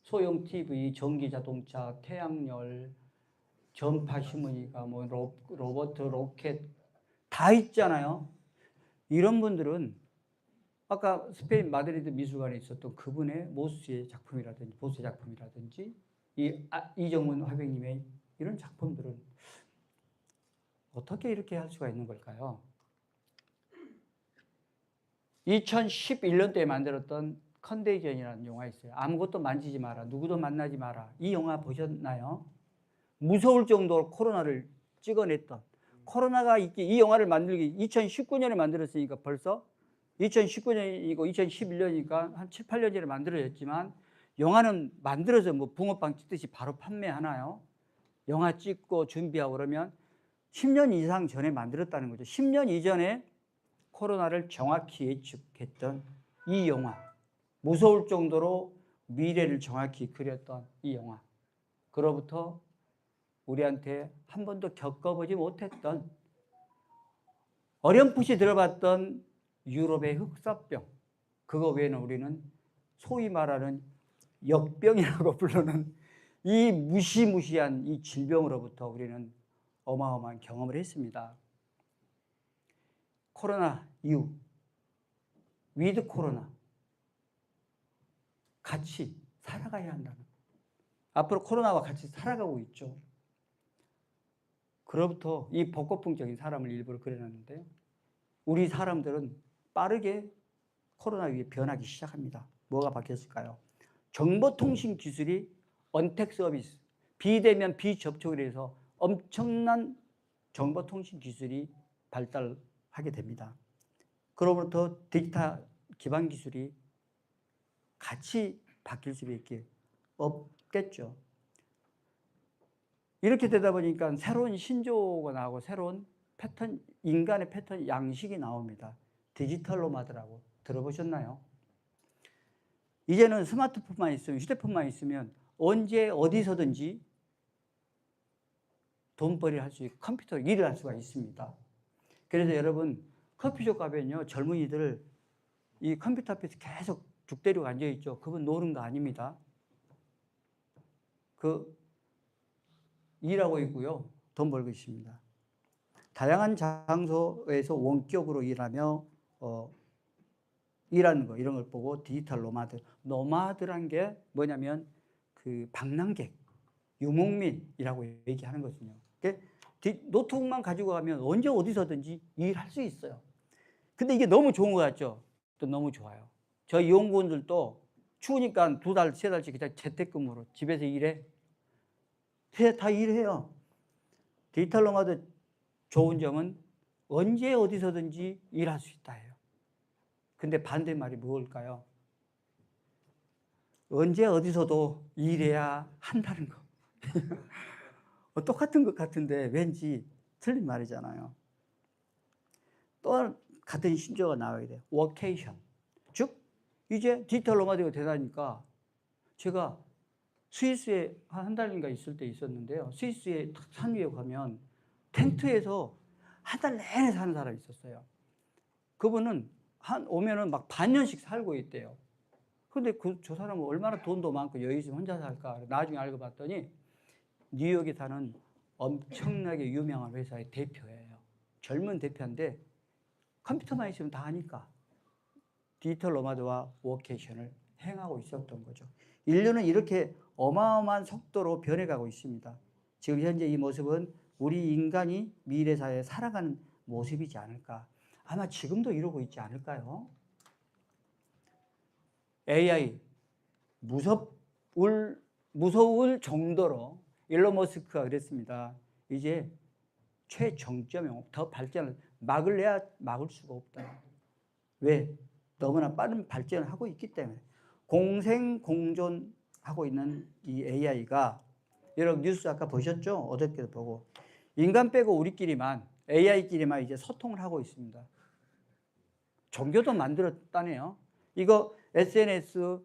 소형 TV, 전기 자동차, 태양열, 전파 신문이가 뭐 로봇, 로켓 다 있잖아요. 이런 분들은 아까 스페인 마드리드 미술관에 있었던 그분의 모스의 작품이라든지 보스의 작품이라든지 이정문 화백님의 이런 작품들은 어떻게 이렇게 할 수가 있는 걸까요? 2011년도에 만들었던 컨테이전이라는 영화 있어요. 아무것도 만지지 마라, 누구도 만나지 마라. 이 영화 보셨나요? 무서울 정도로 코로나를 찍어냈던, 코로나가 이 영화를 만들기 2019년에 만들었으니까 벌써 2019년이고 2011년이니까 한 7, 8년 전에 만들어졌지만 영화는 만들어서 뭐 붕어빵 찍듯이 바로 판매하나요? 영화 찍고 준비하고 그러면 10년 이상 전에 만들었다는 거죠. 10년 이전에 코로나를 정확히 예측했던 이 영화, 무서울 정도로 미래를 정확히 그렸던 이 영화, 그로부터 우리한테 한 번도 겪어보지 못했던, 어렴풋이 들어봤던 유럽의 흑사병, 그거 외에는 우리는 소위 말하는 역병이라고 부르는 이 무시무시한 이 질병으로부터 우리는 어마어마한 경험을 했습니다. 코로나 이후 위드 코로나 같이 살아가야 한다는, 앞으로 코로나와 같이 살아가고 있죠. 그로부터 이 복고풍적인 사람을 일부러 그려놨는데요. 우리 사람들은 빠르게 코로나 위에 변하기 시작합니다. 뭐가 바뀌었을까요? 정보통신 기술이 언택 서비스, 비대면 비접촉에 해서 엄청난 정보통신 기술이 발달하게 됩니다. 그로부터 디지털 기반 기술이 같이 바뀔 수밖에 없겠죠. 이렇게 되다 보니까 새로운 신조어가 나오고 새로운 패턴, 인간의 패턴 양식이 나옵니다. 디지털 노마드라고 들어보셨나요? 이제는 스마트폰만 있으면, 휴대폰만 있으면 언제 어디서든지 돈벌이를 할 수 있고 컴퓨터 일을 할 수가 있습니다. 그래서 여러분 커피숍 가면요, 젊은이들 이 컴퓨터 앞에서 계속 죽대려고 앉아있죠. 그분 노는 거 아닙니다. 일하고 있고요, 돈 벌고 있습니다. 다양한 장소에서 원격으로 일하며 일하는 거, 이런 걸 보고 디지털 노마드. 노마드란 게 뭐냐면 그 방랑객, 유목민이라고 얘기하는 거거든요. 노트북만 가지고 가면 언제 어디서든지 일할 수 있어요. 근데 이게 너무 좋은 것 같죠? 또 너무 좋아요. 저희 연구원들도 추우니까 2달, 3달씩 그냥 재택근무로 집에서 일해. 다 일해요. 디지털 노마드 좋은 점은 언제 어디서든지 일할 수 있다 해요. 근데 반대말이 뭘까요? 언제 어디서도 일해야 한다는 거. 똑같은 것 같은데 왠지 틀린 말이잖아요. 또 같은 신조어가 나와야 돼요. 워케이션. 즉 이제 디지털 노마드가 되다니까, 제가 스위스에 한 달인가 있을 때 있었는데요. 스위스에 산 위에 가면 텐트에서 한 달 내내 사는 사람이 있었어요. 그분은 오면은 막 반년씩 살고 있대요. 근데 저 사람은 얼마나 돈도 많고 여유 있으면 혼자 살까? 나중에 알고 봤더니 뉴욕에 사는 엄청나게 유명한 회사의 대표예요. 젊은 대표인데 컴퓨터만 있으면 다 하니까 디지털 노마드와 워케이션을 행하고 있었던 거죠. 인류는 이렇게 어마어마한 속도로 변해가고 있습니다. 지금 현재 이 모습은 우리 인간이 미래 사회에 살아가는 모습이지 않을까. 아마 지금도 이러고 있지 않을까요? AI 무서울 정도로 일론 머스크가 그랬습니다. 이제 최정점에 더 발전을 막을래야 막을 수가 없다. 왜? 너무나 빠른 발전을 하고 있기 때문에. 공생공존하고 있는 이 AI가 여러분 뉴스 아까 보셨죠? 어저께도 보고 인간 빼고 우리끼리만 AI끼리만 이제 소통을 하고 있습니다. 종교도 만들었다네요. 이거 SNS가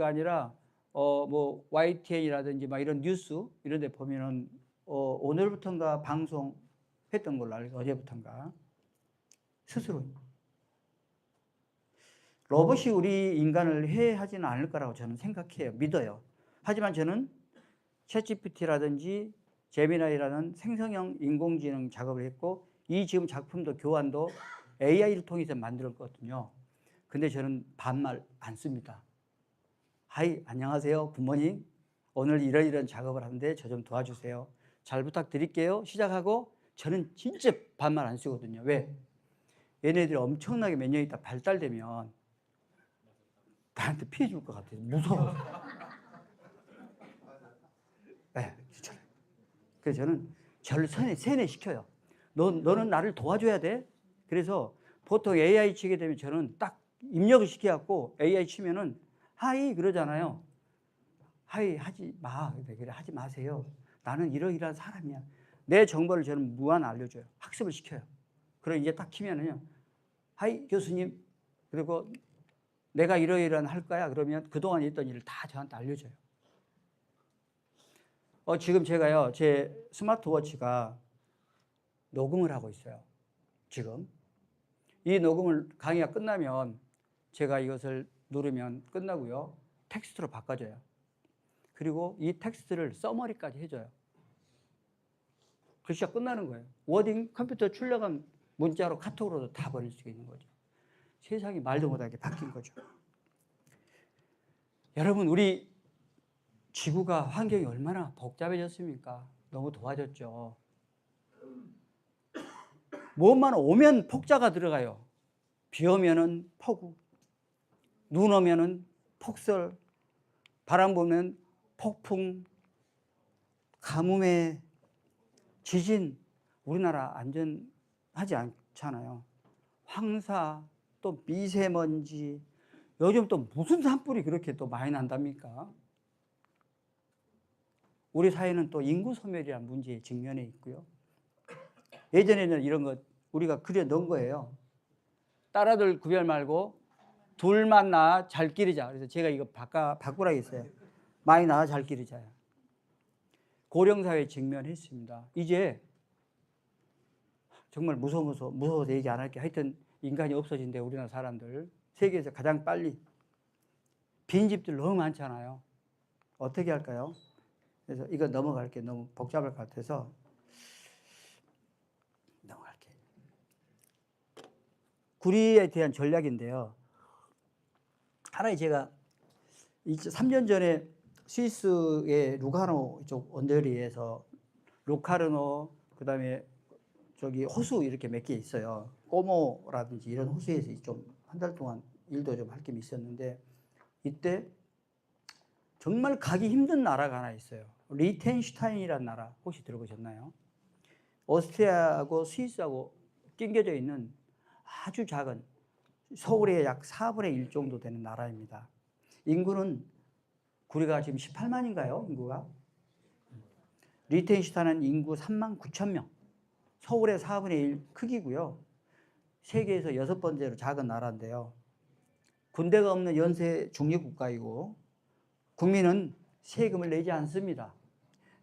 아니라 뭐 YTN이라든지 막 이런 뉴스 이런 데 보면은 오늘부터인가 방송했던 걸로 알고 어제부터인가 스스로 로봇이 우리 인간을 해하지는 않을 거라고 저는 생각해요. 믿어요. 하지만 저는 챗GPT라든지 제미나이라는 생성형 인공지능 작업을 했고 이 지금 작품도 교환도 AI를 통해서 만들었거든요. 근데 저는 반말 안 씁니다. 하이, 안녕하세요. 굿모닝. 오늘 이런 작업을 하는데 저 좀 도와주세요. 잘 부탁드릴게요. 시작하고 저는 진짜 반말 안 쓰거든요. 왜? 얘네들이 엄청나게 몇 년 있다 발달되면 나한테 피해 줄 것 같아요. 무서워. 네, 그래서 저는 저를 세뇌시켜요. 너는 나를 도와줘야 돼. 그래서 보통 AI 치게 되면 저는 딱 입력을 시켜갖고 AI 치면은 하이 그러잖아요. 하이 하지 마. 그래 하지 마세요. 나는 이러이러한 사람이야. 내 정보를 저는 무한 알려줘요. 학습을 시켜요. 그리고 이제 딱 키면은요. 하이 교수님. 그리고 내가 이러이러한 할 거야. 그러면 그동안 있던 일을 다 저한테 알려줘요. 지금 제가요. 제 스마트워치가 녹음을 하고 있어요. 지금. 이 녹음을 강의가 끝나면 제가 이것을 누르면 끝나고요. 텍스트로 바꿔줘요. 그리고 이 텍스트를 서머리까지 해줘요. 글씨가 끝나는 거예요. 워딩 컴퓨터 출력한 문자로 카톡으로도 다 보낼 수 있는 거죠. 세상이 말도 못하게 바뀐 거죠. 여러분 우리 지구가 환경이 얼마나 복잡해졌습니까? 너무 도와줬죠. 무엇만 오면 폭자가 들어가요. 비 오면은 폭우, 눈 오면은 폭설, 바람 불면 폭풍, 가뭄에 지진, 우리나라 안전하지 않잖아요. 황사, 또 미세먼지, 요즘 또 무슨 산불이 그렇게 또 많이 난답니까? 우리 사회는 또 인구 소멸이라는 문제에 직면해 있고요. 예전에는 이런 거 우리가 그려 넣은 거예요. 딸아들 구별 말고 둘만 낳아 잘 기르자. 그래서 제가 이거 바꾸라 했어요. 많이 낳아 잘 기르자요. 고령사회에 직면했습니다. 이제 정말 무서워서 얘기 안 할게요. 하여튼 인간이 없어진대 우리나라 사람들. 세계에서 가장 빨리. 빈집들 너무 많잖아요. 어떻게 할까요? 그래서 이거 넘어갈게요. 너무 복잡할 것 같아서 넘어갈게요. 구리에 대한 전략인데요. 하나의 제가 3년 전에 스위스의 루가노 이쪽 언저리에서 루카르노 그다음에 저기 호수 이렇게 몇 개 있어요. 꼬모라든지 이런 호수에서 좀 한 달 동안 일도 좀 할 겸 있었는데 이때 정말 가기 힘든 나라가 하나 있어요. 리텐슈타인이라는 나라 혹시 들어보셨나요? 오스트리아하고 스위스하고 낑겨져 있는 아주 작은 서울의 약 4분의 1 정도 되는 나라입니다. 인구는 우리가 지금 18만인가요? 인구가? 리텐슈타인은 인구 3만 9천 명. 서울의 4분의 1 크기고요. 세계에서 6번째로 작은 나라인데요. 군대가 없는 연쇄 중립국가이고 국민은 세금을 내지 않습니다.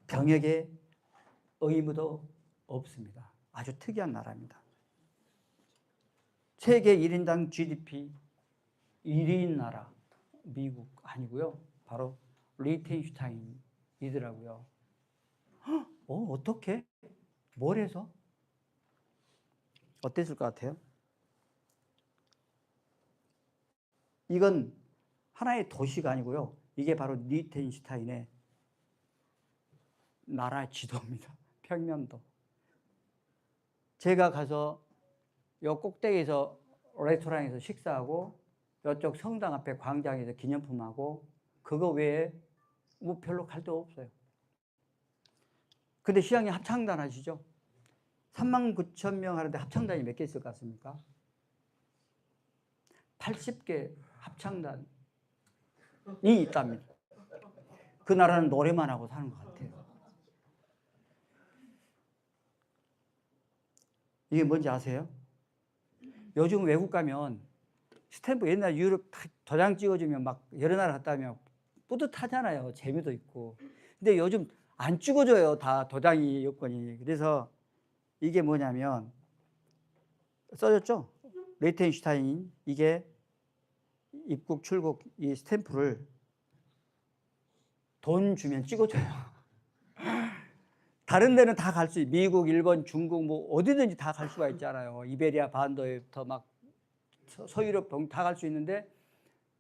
병역에 의무도 없습니다. 아주 특이한 나라입니다. 세계 1인당 GDP 1위인 나라 미국 아니고요. 바로 리텐슈타인이더라고요. 어떻게? 뭘 해서? 어땠을 것 같아요? 이건 하나의 도시가 아니고요. 이게 바로 리텐슈타인의 나라 지도입니다. 평면도. 제가 가서 요 꼭대기에서 레스토랑에서 식사하고 이쪽 성당 앞에 광장에서 기념품하고 그거 외에 뭐 별로 갈 데 없어요. 근데 시장님 합창단 하시죠? 39,000명 하는데 합창단이 몇 개 있을 것 같습니까? 80개 합창단이 있답니다. 그 나라는 노래만 하고 사는 것 같아요. 이게 뭔지 아세요? 요즘 외국 가면 스탬프 옛날 유럽 도장 찍어주면 막 여러 나라 갔다 오면 뿌듯하잖아요. 재미도 있고. 근데 요즘 안 찍어줘요. 다 도장이 여건이. 그래서 이게 뭐냐면 써졌죠? 리텐슈타인 이게 입국 출국 이 스탬프를 돈 주면 찍어줘요. 다른 데는 다 갈 수 있어요. 미국, 일본, 중국 뭐 어디든지 다 갈 수가 있잖아요. 이베리아 반도에부터 막 서유럽 다 갈 수 있는데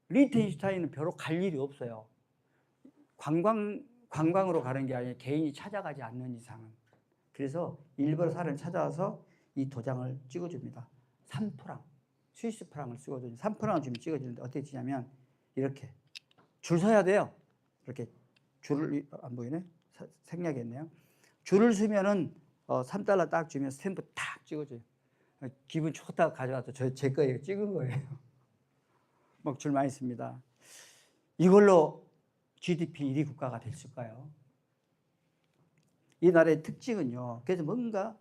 리텐슈타인은 별로 갈 일이 없어요. 관광으로 가는 게 아니라 개인이 찾아가지 않는 이상은. 그래서 일부러 사람이 찾아와서 이 도장을 찍어줍니다. 3프랑, 스위스 프랑을 찍어주는데 3프랑을 주면 찍어주는데 어떻게 치냐면 이렇게 줄 서야 돼요. 이렇게 줄을 안 보이네? 생략했네요. 줄을 서면은 3달러 딱 주면 스탬프 딱 찍어줘요. 기분 좋다고 가져와서 제 거예요. 찍은 거예요. 막 줄 많이 씁니다. 이걸로 GDP 1위 국가가 됐을까요? 이 나라의 특징은요. 그래서 뭔가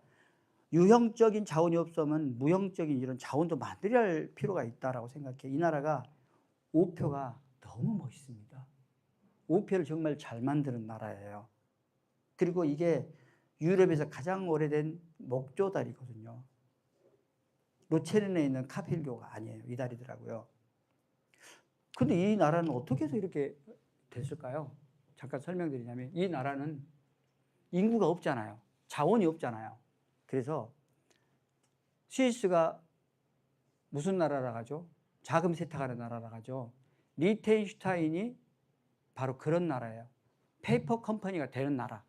유형적인 자원이 없으면 무형적인 이런 자원도 만들어야 할 필요가 있다라고 생각해요. 이 나라가 우표가 너무 멋있습니다. 우표를 정말 잘 만드는 나라예요. 그리고 이게 유럽에서 가장 오래된 목조 다리거든요. 루체른에 있는 카필교가 아니에요. 이 다리더라고요. 근데 이 나라는 어떻게 해서 이렇게 됐을까요? 잠깐 설명드리자면 이 나라는 인구가 없잖아요. 자원이 없잖아요. 그래서 스위스가 무슨 나라라 하죠? 자금 세탁하는 나라라 하죠. 리텐슈타인이 바로 그런 나라예요. 페이퍼 컴퍼니가 되는 나라.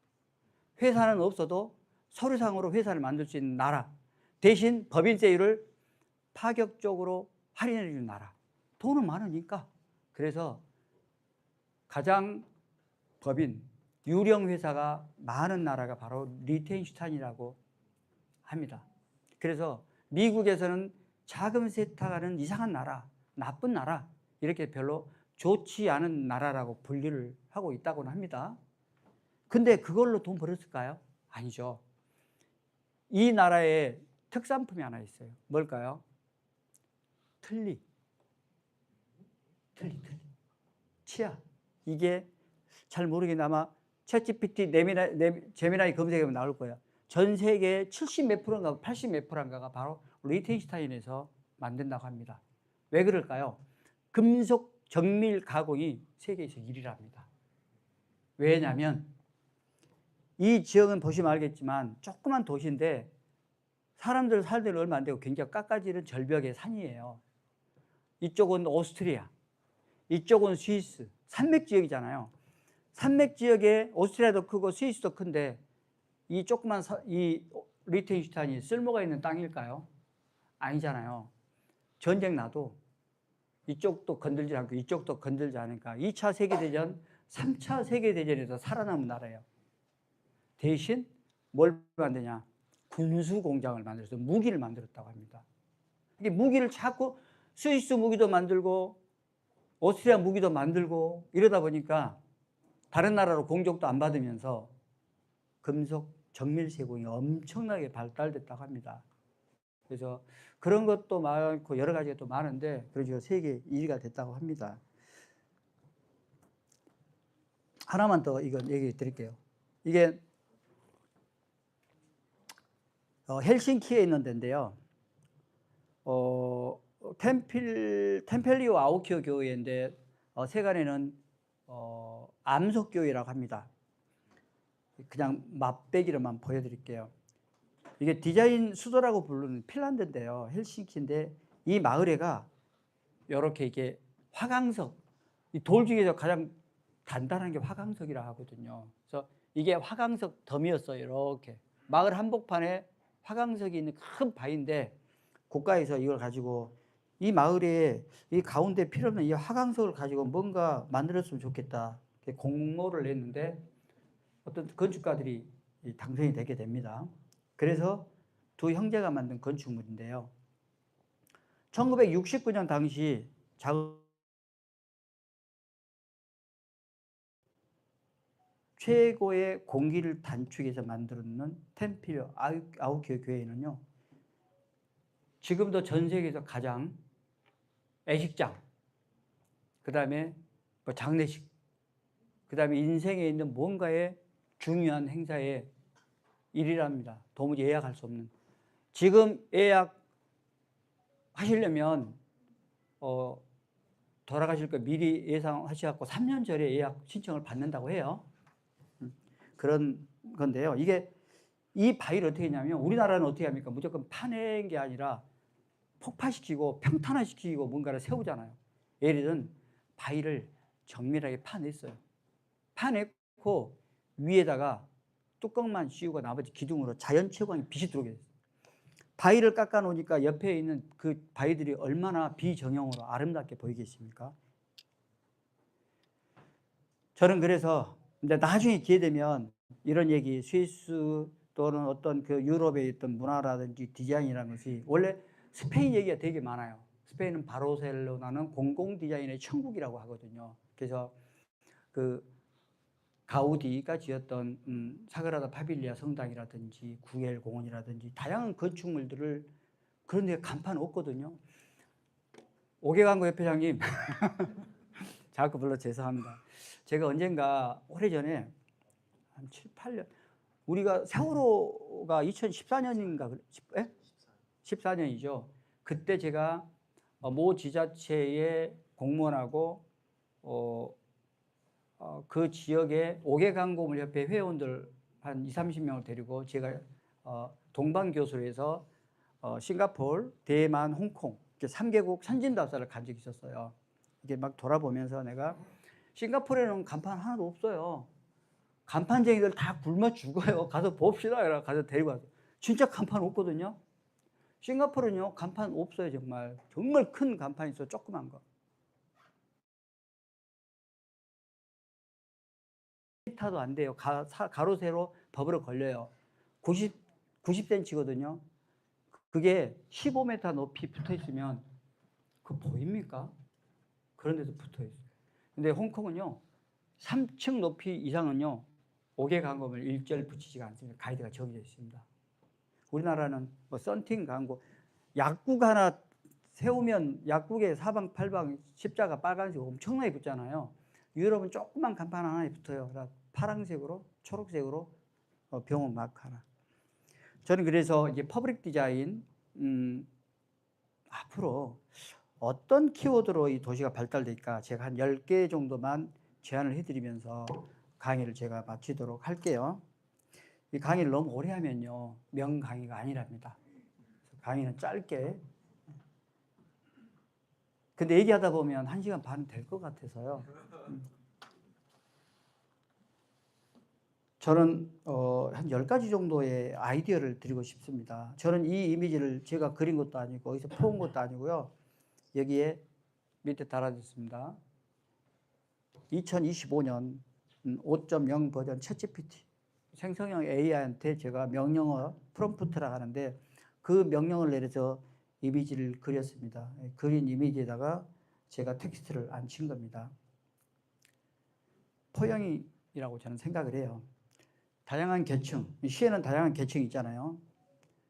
회사는 없어도 서류상으로 회사를 만들 수 있는 나라. 대신 법인세율을 파격적으로 할인해 주는 나라. 돈은 많으니까. 그래서 가장 법인, 유령 회사가 많은 나라가 바로 리텐슈타인이라고 합니다. 그래서 미국에서는 자금 세탁하는 이상한 나라, 나쁜 나라, 이렇게 별로 좋지 않은 나라라고 분류를 하고 있다고는 합니다. 근데 그걸로 돈 벌었을까요? 아니죠. 이 나라에 특산품이 하나 있어요. 뭘까요? 틀니. 치아. 이게 잘 모르겠는데 아마 챗GPT, 제미나이 검색하면 나올 거예요. 전 세계 70 몇 프로인가 80 몇 프로인가가 바로 리텐슈타인에서 만든다고 합니다. 왜 그럴까요? 금속 정밀 가공이 세계에서 1위랍니다. 왜냐하면 이 지역은 보시면 알겠지만 조그만 도시인데 사람들 살 데는 얼마 안 되고 굉장히 깎아지른 절벽의 산이에요. 이쪽은 오스트리아, 이쪽은 스위스, 산맥 지역이잖아요. 산맥 지역에 오스트리아도 크고 스위스도 큰데 이 조그만 이 리텐슈타인이 쓸모가 있는 땅일까요? 아니잖아요. 전쟁 나도 이쪽도 건들지 않고 이쪽도 건들지 않으니까 2차 세계대전, 3차 세계대전에서 살아남은 나라예요. 대신 뭘 만드냐? 군수 공장을 만들어서 무기를 만들었다고 합니다. 이게 무기를 자꾸 스위스 무기도 만들고 오스트리아 무기도 만들고 이러다 보니까 다른 나라로 공격도 안 받으면서 금속 정밀 제공이 엄청나게 발달됐다고 합니다. 그래서 그런 것도 많고 여러 가지가 또 많은데 그래서 세계 1위가 됐다고 합니다. 하나만 더 이건 얘기 드릴게요. 이게 헬싱키에 있는 데인데요. 템펠리오 아우키오 교회인데 세간에는 암석교회라고 합니다. 그냥 맛배기로만 보여드릴게요. 이게 디자인 수도라고 부르는 핀란드인데요. 헬싱키인데 이 마을에가 이렇게 이게 화강석, 이 돌 중에서 가장 단단한 게 화강석이라 하거든요. 그래서 이게 화강석 덤이었어요. 이렇게 마을 한복판에 화강석이 있는 큰 바위인데 고가에서 이걸 가지고 이 마을에 이 가운데 필요 없는 이 화강석을 가지고 뭔가 만들었으면 좋겠다. 공모를 냈는데 어떤 건축가들이 당선이 되게 됩니다. 그래서 두 형제가 만든 건축물인데요. 1969년 당시 최고의 공기를 단축해서 만들었는 템피르 아우키오 교회는요. 지금도 전 세계에서 가장 애식장, 그 다음에 뭐 장례식, 그 다음에 인생에 있는 뭔가의 중요한 행사의 일이랍니다. 도무지 예약할 수 없는. 지금 예약하시려면 돌아가실 거 미리 예상하셔갖고 3년 전에 예약 신청을 받는다고 해요. 그런 건데요. 이 바위를 어떻게 했냐면 우리나라는 어떻게 합니까? 무조건 파낸 게 아니라 폭파시키고 평탄화시키고 뭔가를 세우잖아요. 얘들은 바위를 정밀하게 파냈어요. 파냈고 위에다가 뚜껑만 씌우고 나머지 기둥으로 자연 채광이 빛이 들어오게 됐어요. 바위를 깎아 놓으니까 옆에 있는 그 바위들이 얼마나 비정형으로 아름답게 보이겠습니까? 저는 그래서 근데 나중에 기회 되면 이런 얘기 스위스 또는 어떤 그 유럽의 어떤 문화라든지 디자인이라는 것이 원래 스페인 얘기가 되게 많아요. 스페인은 바르셀로나는 공공 디자인의 천국이라고 하거든요. 그래서 그 가우디가 지었던 사그라다 파빌리아 성당이라든지 구엘 공원이라든지 다양한 건축물들을 그런 데 간판 없거든요. 오개광고 협회장님 자꾸 불러 죄송합니다. 제가 언젠가 오래전에 한 7, 8년 우리가 세월호가 2014년인가 14년이죠. 그때 제가 모 지자체의 공무원하고 그 지역의 오개강고물협회 회원들 한 20, 30명을 데리고 제가 동방교수로해서 싱가포르, 대만, 홍콩 3개국 선진답사를 간 적이 있었어요. 이게 막 돌아보면서 내가 싱가포르에는 간판 하나도 없어요. 간판쟁이들 다 굶어 죽어요. 가서 봅시다. 이러고 가서 데리고 왔어요. 진짜 간판 없거든요. 싱가포르는요 간판 없어요. 정말 큰 간판 있어요. 조그만 거. 미터도 안 돼요. 가로 세로 법으로 걸려요. 90cm거든요. 그게 15m 높이 붙어 있으면 그거 보입니까? 그런 데도 붙어 있어요. 근데 홍콩은요 3층 높이 이상은요 오개광고물 일절 붙이지가 않습니다. 가이드가 정해져 있습니다. 우리나라는 뭐 썬팅 광고 약국 하나 세우면 약국에 사방팔방 십자가 빨간색 엄청나게 붙잖아요. 유럽은 조그만 간판 하나에 붙어요. 파란색으로 초록색으로 병원 마크 하나. 저는 그래서 이제 퍼블릭 디자인 앞으로 어떤 키워드로 이 도시가 발달될까 제가 한 10개 정도만 제안을 해드리면서 강의를 제가 마치도록 할게요. 이 강의를 너무 오래 하면요 명강의가 아니랍니다. 강의는 짧게. 근데 얘기하다 보면 1시간 반 될 것 같아서요. 저는 한 10가지 정도의 아이디어를 드리고 싶습니다. 저는 이 이미지를 제가 그린 것도 아니고 어디서 포온 것도 아니고요. 여기에 밑에 달아줬습니다. 2025년 5.0 버전 챗GPT 생성형 AI한테 제가 명령어 프롬프트라고 하는데 그 명령을 내려서 이미지를 그렸습니다. 그린 이미지에다가 제가 텍스트를 앉힌 겁니다. 포용이라고 저는 생각을 해요. 다양한 계층, 시에는 다양한 계층이 있잖아요.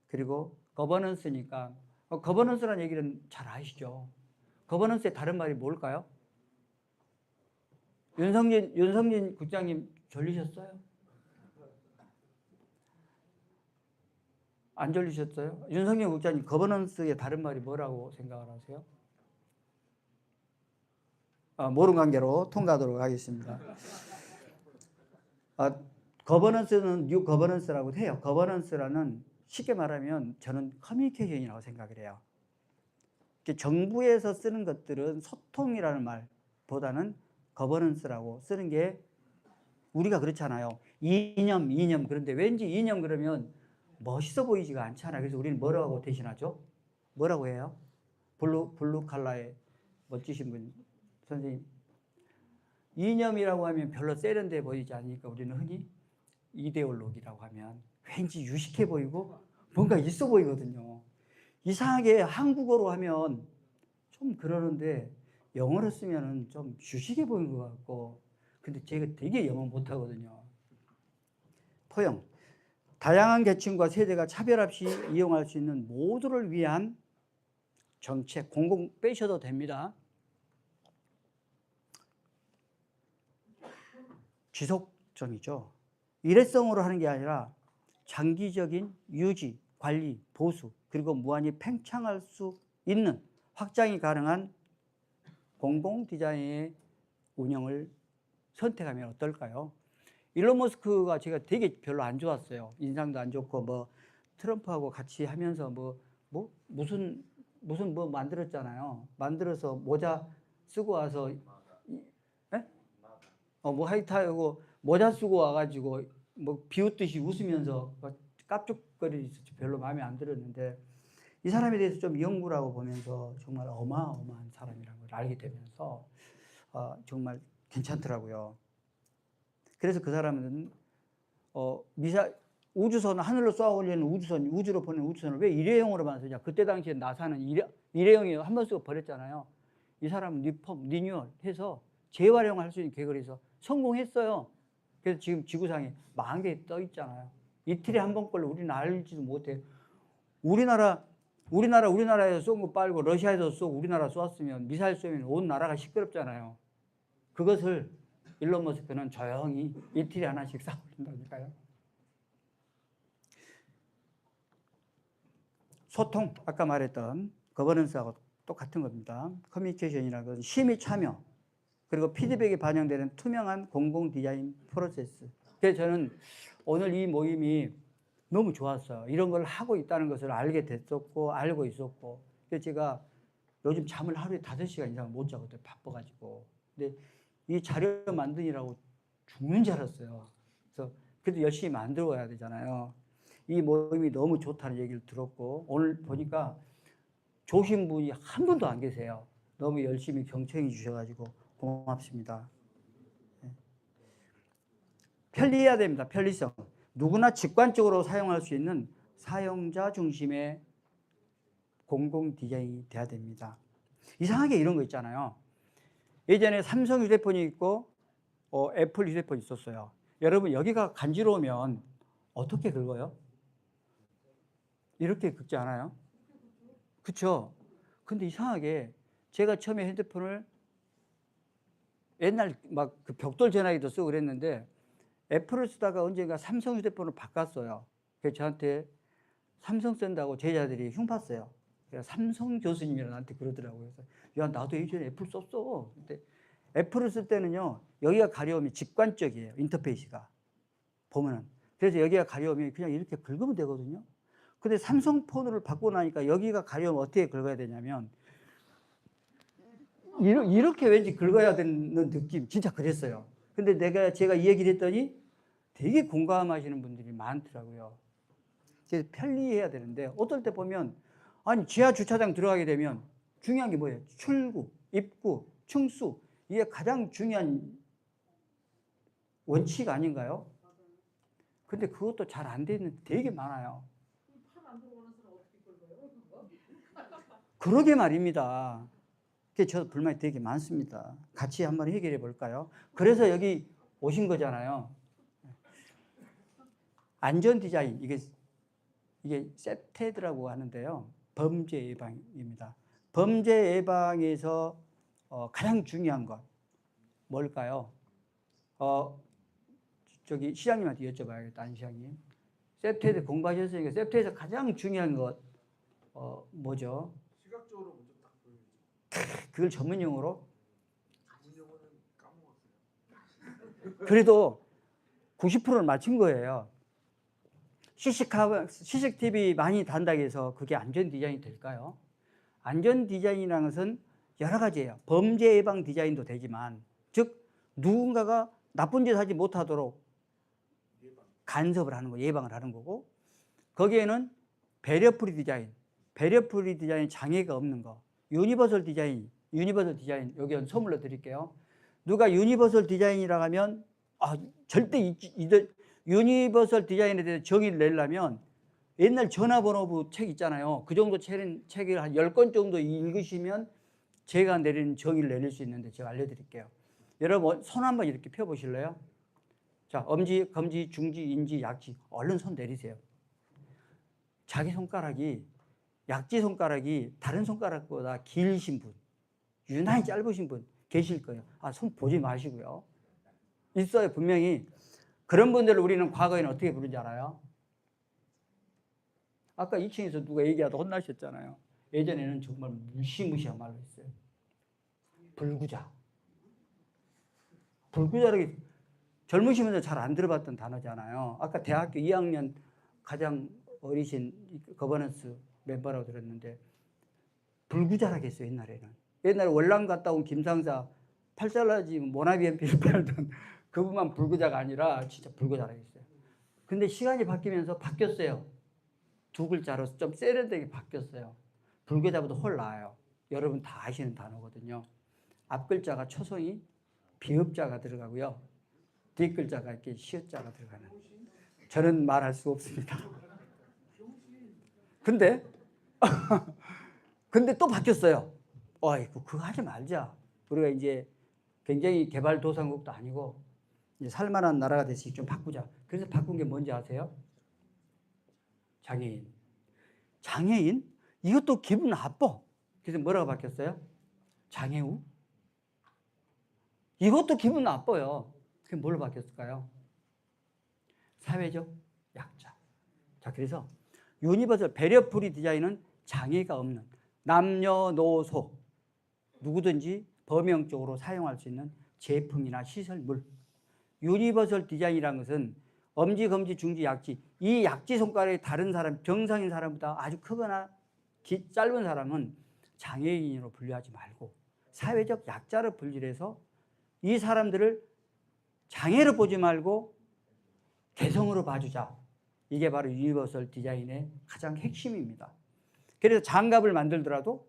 그리고 거버넌스니까 거버넌스라는 얘기는 잘 아시죠? 거버넌스의 다른 말이 뭘까요? 윤성진 국장님 졸리셨어요? 안 졸리셨어요? 윤성진 국장님 거버넌스의 다른 말이 뭐라고 생각을 하세요? 모른 관계로 통과하도록 하겠습니다. 거버넌스는 뉴 거버넌스라고 해요. 거버넌스라는 쉽게 말하면 저는 커뮤니케이션이라고 생각을 해요. 정부에서 쓰는 것들은 소통이라는 말보다는 거버넌스라고 쓰는 게 우리가 그렇잖아요. 이념 그런데 왠지 이념 그러면 멋있어 보이지가 않잖아요. 그래서 우리는 뭐라고 대신하죠? 뭐라고 해요? 블루 칼라의 멋지신 분 선생님. 이념이라고 하면 별로 세련돼 보이지 않으니까 우리는 흔히 이데올로기라고 하면 왠지 유식해 보이고 뭔가 있어 보이거든요. 이상하게 한국어로 하면 좀 그러는데 영어로 쓰면은 좀 유식해 보이는 것 같고, 근데 제가 되게 영어 못하거든요. 포용. 다양한 계층과 세대가 차별 없이 이용할 수 있는 모두를 위한 정책, 공공 빼셔도 됩니다. 지속적이죠. 일회성으로 하는 게 아니라 장기적인 유지, 관리, 보수, 그리고 무한히 팽창할 수 있는 확장이 가능한 공공 디자인의 운영을 선택하면 어떨까요? 일론 머스크가 제가 되게 별로 안 좋았어요. 인상도 안 좋고, 뭐 트럼프하고 같이 하면서 무슨 뭐 만들었잖아요. 만들어서 모자 쓰고 와서 뭐 하이타이고 모자 쓰고 와가지고 뭐 비웃듯이 웃으면서 깝죽거리면서 별로 마음에 안 들었는데, 이 사람에 대해서 좀 연구를 하고 보면서 정말 어마어마한 사람이라는 걸 알게 되면서 정말 괜찮더라고요. 그래서 그 사람은 우주선, 하늘로 쏘아 올리는 우주선, 우주로 보내는 우주선을 왜 일회용으로만 쓰냐. 그때 당시에 나사는 일회용이 한 번 쓰고 버렸잖아요. 이 사람은 리뉴얼 해서 재활용할 수 있는 계획을 해서 성공했어요. 그래서 지금 지구상에 10,000개 떠 있잖아요. 이틀에 한 번 걸로 우리는 알지도 못해. 우리나라에서 쏜 거 빨고 러시아에서 쏘고 우리나라 쏘았으면, 미사일 쏘면 온 나라가 시끄럽잖아요. 그것을 일론 머스크는 조용히 이틀에 하나씩 쏴버린다니까요. 소통, 아까 말했던 거버넌스하고 똑같은 겁니다. 커뮤니케이션이라는 것은 심의 참여, 그리고 피드백이 반영되는 투명한 공공 디자인 프로세스. 그래서 저는 오늘 이 모임이 너무 좋았어요. 이런 걸 하고 있다는 것을 알게 됐었고, 알고 있었고. 그래서 제가 요즘 잠을 하루에 5시간 이상 못 자거든요. 바빠가지고. 근데 이 자료 만드느라고 죽는 줄 알았어요. 그래서 그래도 열심히 만들어 가야 되잖아요. 이 모임이 너무 좋다는 얘기를 들었고, 오늘 보니까 좋으신 분이 한 분도 안 계세요. 너무 열심히 경청해 주셔가지고 고맙습니다. 편리해야 됩니다. 편리성. 누구나 직관적으로 사용할 수 있는 사용자 중심의 공공 디자인이 돼야 됩니다. 이상하게 이런 거 있잖아요. 예전에 삼성 휴대폰이 있고 애플 휴대폰이 있었어요. 여러분, 여기가 간지러우면 어떻게 긁어요? 이렇게 긁지 않아요? 그렇죠? 근데 이상하게 제가 처음에 핸드폰을 옛날 막 그 벽돌 전화기도 쓰고 그랬는데, 애플을 쓰다가 언젠가 삼성 휴대폰을 바꿨어요. 그래서 저한테 삼성 쓴다고 제자들이 흉봤어요. 그래서 삼성 교수님이라 나한테 그러더라고요. 그래서 야, 나도 예전에 애플 썼어. 근데 애플을 쓸 때는요, 여기가 가려우면 직관적이에요. 인터페이스가 보면은. 그래서 여기가 가려우면 그냥 이렇게 긁으면 되거든요. 근데 삼성 폰을 바꾸고 나니까 여기가 가려우면 어떻게 긁어야 되냐면 이렇게 왠지 긁어야 되는 느낌, 진짜 그랬어요. 근데 제가 이 얘기를 했더니 되게 공감하시는 분들이 많더라고요. 그래서 편리해야 되는데, 어떨 때 보면 아니 지하 주차장 들어가게 되면 중요한 게 뭐예요? 출구, 입구, 층수. 이게 가장 중요한 원칙 아닌가요? 근데 그것도 잘 안 돼 있는 되게 많아요. 그러게 말입니다. 그게 저도 불만이 되게 많습니다. 같이 한번 해결해 볼까요? 그래서 여기 오신 거잖아요. 안전 디자인, 이게 세테드라고 하는데요. 범죄 예방입니다. 범죄 예방에서 가장 중요한 것 뭘까요? 저기 시장님한테 여쭤봐야겠다. 안 시장님. 세테드 공부하셨으니까 세테드에서 가장 중요한 것 뭐죠? 시각적으로 먼저 딱 보여주죠. 그걸 전문용어로? 전문용어는 까먹었어요. 그래도 90%를 맞춘 거예요. CCTV 많이 단다고 해서 그게 안전 디자인이 될까요? 안전 디자인이라는 것은 여러 가지예요. 범죄 예방 디자인도 되지만, 즉 누군가가 나쁜 짓 하지 못하도록 간섭을 하는 거, 예방을 하는 거고, 거기에는 배려 프리 디자인, 배려풀이 디자인 장애가 없는 거. 유니버설 디자인 여기 선물로 드릴게요. 누가 유니버설 디자인이라고 하면 절대 유니버설 디자인에 대해서 정의를 내려면 옛날 전화번호부 책 있잖아요. 그 정도 책을 한 10권 정도 읽으시면 제가 내리는 정의를 내릴 수 있는데 제가 알려드릴게요. 여러분 손 한번 이렇게 펴보실래요? 자, 엄지, 검지, 중지, 인지, 약지. 얼른 손 내리세요. 자기 손가락이 약지 손가락이 다른 손가락보다 길신 분, 유난히 짧으신 분 계실 거예요. 손 보지 마시고요. 있어요, 분명히. 그런 분들을 우리는 과거에는 어떻게 부르는지 알아요? 아까 2층에서 누가 얘기하다 혼나셨잖아요. 예전에는 정말 무시무시한 말로 했어요. 불구자. 불구자라기 젊으시면서 잘 안 들어봤던 단어잖아요. 아까 대학교 2학년 가장 어리신 거버넌스 멤버라고 들었는데 불구자라고 했어요, 옛날에는. 옛날에 월남 갔다 온 김상사 팔살라지 모나비 연필을 팔던 그분만 불구자가 아니라 진짜 불구자라고 했어요. 근데 시간이 바뀌면서 바뀌었어요. 두 글자로 좀 세련되게 바뀌었어요. 불구자보다 훨 나아요. 여러분 다 아시는 단어거든요. 앞 글자가 초성이 비읍자가 들어가고요. 뒷 글자가 이렇게 시옷자가 들어가는. 저는 말할 수 없습니다. 근데 또 바뀌었어요. 그거 하지 말자. 우리가 이제 굉장히 개발도상국도 아니고 이제 살만한 나라가 됐으니 좀 바꾸자. 그래서 바꾼 게 뭔지 아세요? 장애인. 장애인? 이것도 기분 나빠. 그래서 뭐라고 바뀌었어요? 장애우? 이것도 기분 나빠요. 그게 뭘로 바뀌었을까요? 사회적 약자. 자, 그래서 유니버설 배려풀이 디자인은 장애가 없는 남녀노소 누구든지 범용적으로 사용할 수 있는 제품이나 시설물. 유니버설 디자인이라는 것은 엄지, 검지, 중지, 약지. 이 약지 손가락이 다른 사람, 정상인 사람보다 아주 크거나 짧은 사람은 장애인으로 분류하지 말고 사회적 약자로 분류를 해서 이 사람들을 장애로 보지 말고 개성으로 봐주자. 이게 바로 유니버설 디자인의 가장 핵심입니다. 그래서 장갑을 만들더라도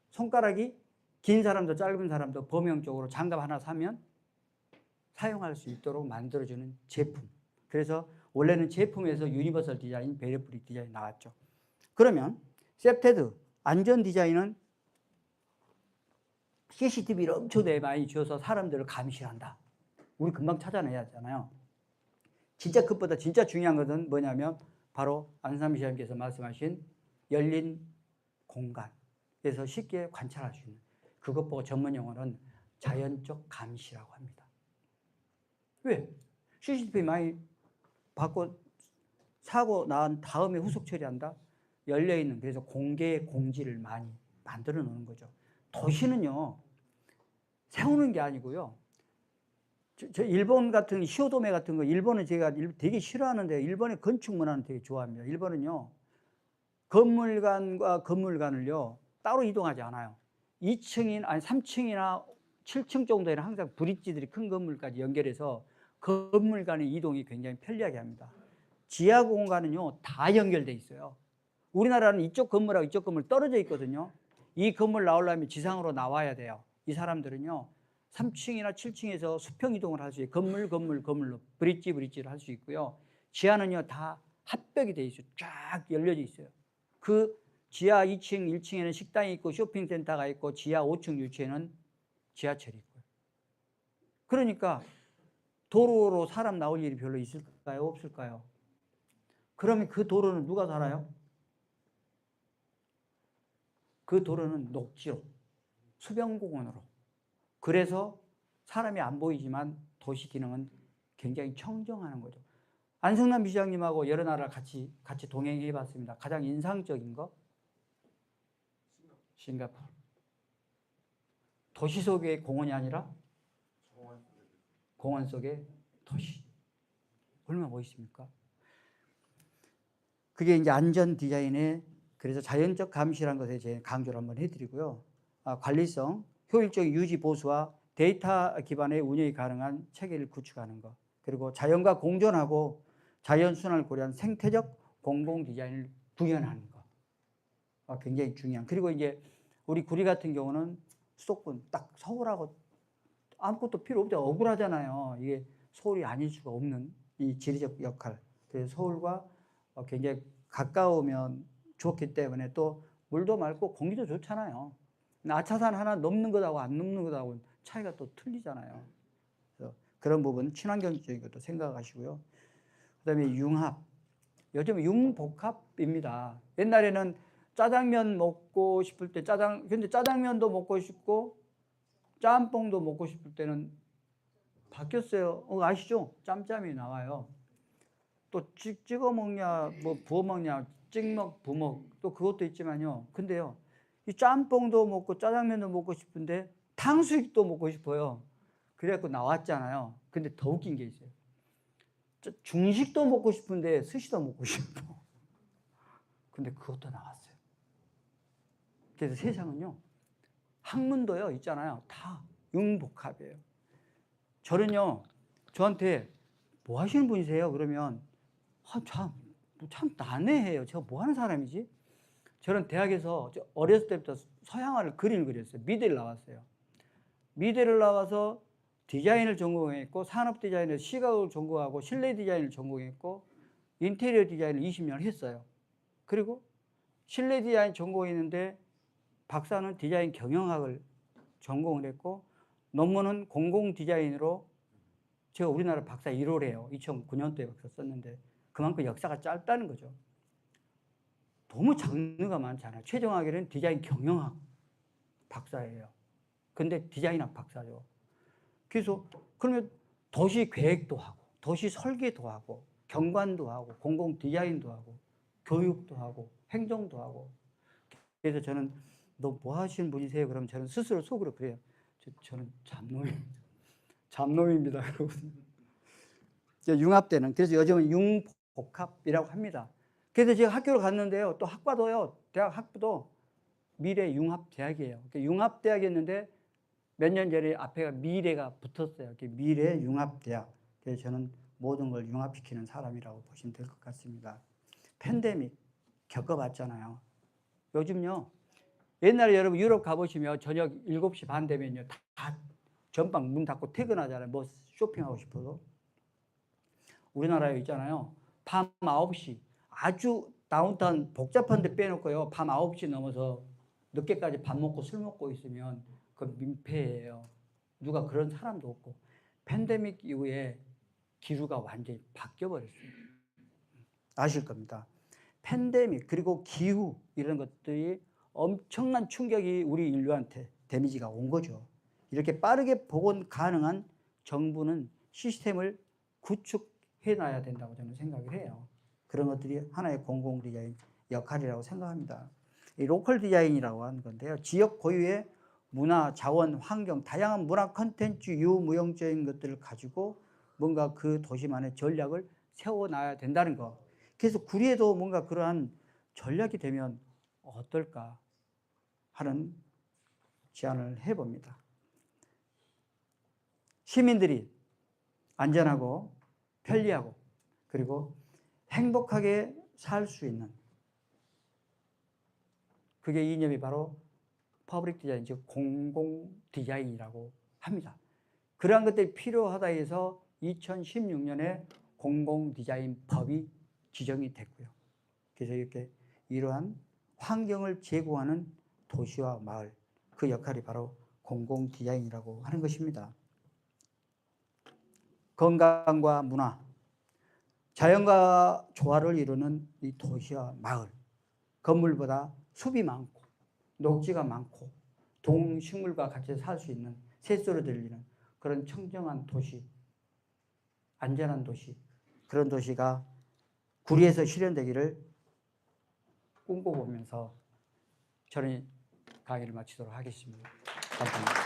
손가락이 긴 사람도 짧은 사람도 범용적으로 장갑 하나 사면 사용할 수 있도록 만들어주는 제품. 그래서 원래는 제품에서 유니버설 디자인, 배려풀이 디자인 나왔죠. 그러면 셉테드 안전 디자인은 CCTV를 엄청 많이 지어서 사람들을 감시한다. 우리 금방 찾아내야 하잖아요. 진짜 그것보다 진짜 중요한 것은 뭐냐면 바로 안상미 시장님께서 말씀하신 열린 공간에서 쉽게 관찰할 수 있는 그것 보고 전문 용어는 자연적 감시라고 합니다. 왜? CCTV 많이 받고 사고 난 다음에 후속 처리한다? 열려있는 그래서 공개 공지를 많이 만들어 놓는 거죠. 도시는요 세우는 게 아니고요. 저 일본 같은 시오도메 같은 거 일본은 제가 되게 싫어하는데 일본의 건축 문화는 되게 좋아합니다. 일본은요 건물관과 건물관을요 따로 이동하지 않아요. 2층인 아니 3층이나 7층 정도에는 항상 브릿지들이 큰 건물까지 연결해서 건물 간의 이동이 굉장히 편리하게 합니다. 지하 공간은요 다 연결돼 있어요. 우리나라는 이쪽 건물하고 이쪽 건물 떨어져 있거든요. 이 건물 나오려면 지상으로 나와야 돼요. 이 사람들은요 3층이나 7층에서 수평 이동을 할 수 있어요. 건물로 브릿지를 할 수 있고요. 지하는요 다 합벽이 돼 있어요. 쫙 열려져 있어요. 그 지하 2층, 1층에는 식당이 있고 쇼핑센터가 있고 지하 5층, 6층에는 지하철이 있고요. 그러니까 도로로 사람 나올 일이 별로 있을까요? 없을까요? 그러면 그 도로는 누가 살아요? 그 도로는 녹지로, 수변공원으로. 그래서 사람이 안 보이지만 도시 기능은 굉장히 청정하는 거죠. 안승남 비서장님하고 여러 나라 같이 동행해 봤습니다. 가장 인상적인 거 싱가포르. 도시 속의 공원이 아니라 공원 속의 도시. 얼마나 멋있습니까? 그게 이제 안전 디자인의 그래서 자연적 감시라는 것에 제가 강조를 한번 해드리고요. 관리성, 효율적인 유지 보수와 데이터 기반의 운영이 가능한 체계를 구축하는 것. 그리고 자연과 공존하고 자연 순환을 고려한 생태적 공공 디자인을 구현하는 것. 굉장히 중요한. 그리고 이제 우리 구리 같은 경우는 수도권 딱 서울하고 아무것도 필요 없죠. 억울하잖아요. 이게 서울이 아닐 수가 없는 이 지리적 역할. 그래서 서울과 굉장히 가까우면 좋기 때문에 또 물도 맑고 공기도 좋잖아요. 아차산 하나 넘는 것하고 안 넘는 것하고 차이가 또 틀리잖아요. 그래서 그런 부분 친환경적인 것도 생각하시고요. 그다음에 융합. 요즘 융복합입니다. 옛날에는 짜장면 먹고 싶을 때 근데 짜장면도 먹고 싶고 짬뽕도 먹고 싶을 때는 바뀌었어요. 아시죠? 짬짬이 나와요. 또 찍어 먹냐, 뭐 부어 먹냐, 찍먹, 부먹 또 그것도 있지만요. 근데요, 이 짬뽕도 먹고 짜장면도 먹고 싶은데 탕수육도 먹고 싶어요. 그래갖고 나왔잖아요. 근데 더 웃긴 게 있어요. 중식도 먹고 싶은데 스시도 먹고 싶어. 근데 그것도 나왔어요. 그래서 세상은요, 학문도요 있잖아요. 다 융복합이에요. 저는요, 저한테 뭐 하시는 분이세요? 그러면 참 난해해요. 제가 뭐 하는 사람이지? 저는 대학에서 어렸을 때부터 서양화를 그림을 그렸어요. 미대를 나왔어요. 미대를 나와서 디자인을 전공했고 산업 디자인을 시각을 전공하고 실내 디자인을 전공했고 인테리어 디자인을 20년을 했어요. 그리고 실내 디자인 전공했는데 박사는 디자인 경영학을 전공을 했고 논문은 공공 디자인으로 제가 우리나라 박사 1호래요. 2009년도에 박사 썼는데 그만큼 역사가 짧다는 거죠. 너무 장르가 많잖아요. 최종학에는 디자인 경영학 박사예요. 근데 디자인학 박사죠. 그래서 그러면 도시 계획도 하고 도시 설계도 하고 경관도 하고 공공 디자인도 하고 교육도 하고 행정도 하고. 그래서 저는 너 뭐 하시는 분이세요? 그러면 저는 스스로 속으로 그래요. 저는 잡놈입니다. 융합되는. 그래서 요즘은 융복합이라고 합니다. 그래서 제가 학교를 갔는데요. 또 학과도요. 대학 학부도 미래 융합대학이에요. 융합대학이었는데 몇 년 전에 앞에가 미래가 붙었어요. 미래 융합대학. 그래서 저는 모든 걸 융합시키는 사람이라고 보시면 될 것 같습니다. 팬데믹 겪어봤잖아요. 요즘요. 옛날에 여러분 유럽 가보시면 저녁 7시 반 되면요. 다 전방 문 닫고 퇴근하잖아요. 뭐 쇼핑하고 싶어도. 우리나라에 있잖아요. 밤 9시 아주 다운타운 복잡한 데 빼놓고요. 밤 9시 넘어서 늦게까지 밥 먹고 술 먹고 있으면 그건 민폐예요. 누가 그런 사람도 없고. 팬데믹 이후에 기류가 완전히 바뀌어버렸습니다. 아실 겁니다. 팬데믹 그리고 기후 이런 것들이 엄청난 충격이 우리 인류한테 데미지가 온 거죠. 이렇게 빠르게 복원 가능한 정부는 시스템을 구축해놔야 된다고 저는 생각을 해요. 그런 것들이 하나의 공공 디자인 역할이라고 생각합니다. 이 로컬 디자인이라고 하는 건데요. 지역 고유의 문화, 자원, 환경, 다양한 문화 콘텐츠, 유무형적인 것들을 가지고 뭔가 그 도시만의 전략을 세워놔야 된다는 거. 그래서 구리에도 뭔가 그러한 전략이 되면 어떨까 하는 제안을 해봅니다. 시민들이 안전하고 편리하고 그리고 행복하게 살 수 있는 그게 이념이 바로 퍼블릭 디자인, 즉 공공 디자인이라고 합니다. 그러한 것들이 필요하다 해서 2016년에 공공 디자인 법이 지정이 됐고요. 그래서 이렇게 이러한 환경을 제고하는 도시와 마을, 그 역할이 바로 공공 디자인이라고 하는 것입니다. 건강과 문화, 자연과 조화를 이루는 이 도시와 마을, 건물보다 숲이 많고 녹지가 많고 동식물과 같이 살 수 있는 새소리 들리는 그런 청정한 도시, 안전한 도시, 그런 도시가 구리에서 실현되기를 꿈꿔보면서 저는 강의를 마치도록 하겠습니다. 감사합니다.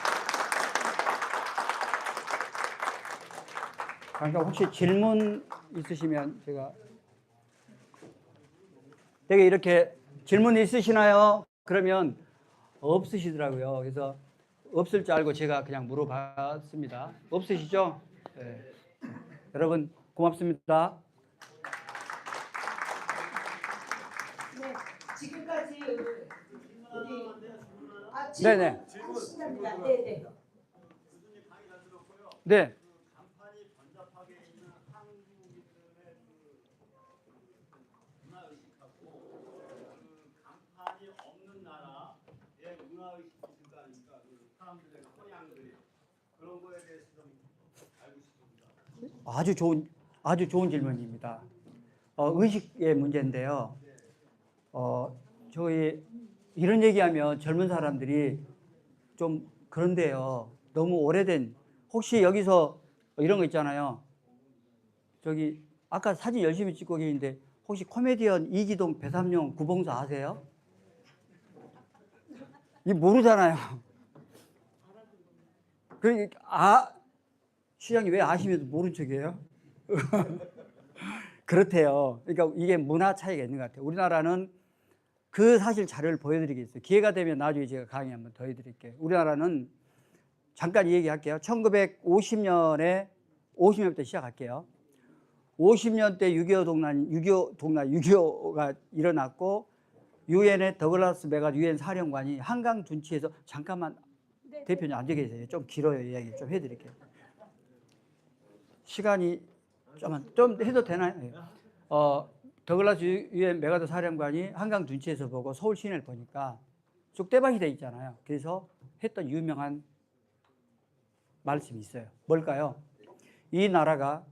그러니까 혹시 질문 있으시면 제가 되게 이렇게 질문 있으시나요? 그러면 없으시더라고요. 그래서 없을 줄 알고 제가 그냥 물어봤습니다. 없으시죠? 네. 여러분 고맙습니다. 네. 지금까지 우리 네네. 질문 하겠습니다. 네네. 네. 간판이 번잡하게 있는 한국인들의 문화의식하고 그 간판이 없는 나라의 문화의식이 있을 거 아닙니까? 그 사람들의 성향들이 그런 거에 대해서 좀 알고 싶습니다. 아주 좋은 질문입니다. 의식의 문제인데요. 저희 이런 얘기하면 젊은 사람들이 좀 그런데요. 너무 오래된 혹시 여기서 이런 거 있잖아요. 저기 아까 사진 열심히 찍고 계신데 혹시 코미디언 이기동, 배삼룡, 구봉사 아세요? 이 모르잖아요. 그러니까 시장이 왜 아시면서 모른 척이에요? 그렇대요. 그러니까 이게 문화 차이가 있는 것 같아요. 우리나라는 그 사실 자료를 보여드리겠어요. 기회가 되면 나중에 제가 강의 한번 더 해드릴게요. 우리나라는 잠깐 이 얘기할게요. 1950년에 50년부터 시작할게요. 50년 때 6.25가 일어났고 유엔의 더글라스 메가 유엔 사령관이 한강 둔치에서 잠깐만 대표님 앉아 계세요. 좀 길어요. 이야기 좀 해드릴게요. 시간이 좀 해도 되나요? 네. 더글라스 유엔 메가더 사령관이 한강 둔치에서 보고 서울 시내를 보니까 쑥대밭이 돼 있잖아요. 그래서 했던 유명한 말씀이 있어요. 뭘까요? 이 나라가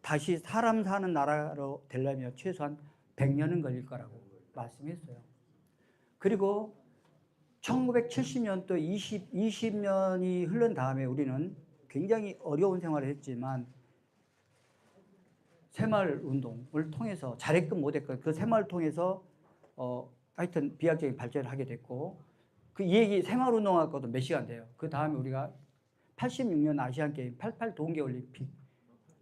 다시 사람 사는 나라로 되려면 최소한 100년은 걸릴 거라고 말씀했어요. 그리고 1970년도 20년이 흐른 다음에 우리는 굉장히 어려운 생활을 했지만 새마을운동을 통해서 잘했건 못했건 그 새마을을 통해서 하여튼 비약적인 발전을 하게 됐고 이 얘기 새마을운동하고도 몇 시간 돼요. 그 다음에 우리가 86년 아시안게임 88 동계올림픽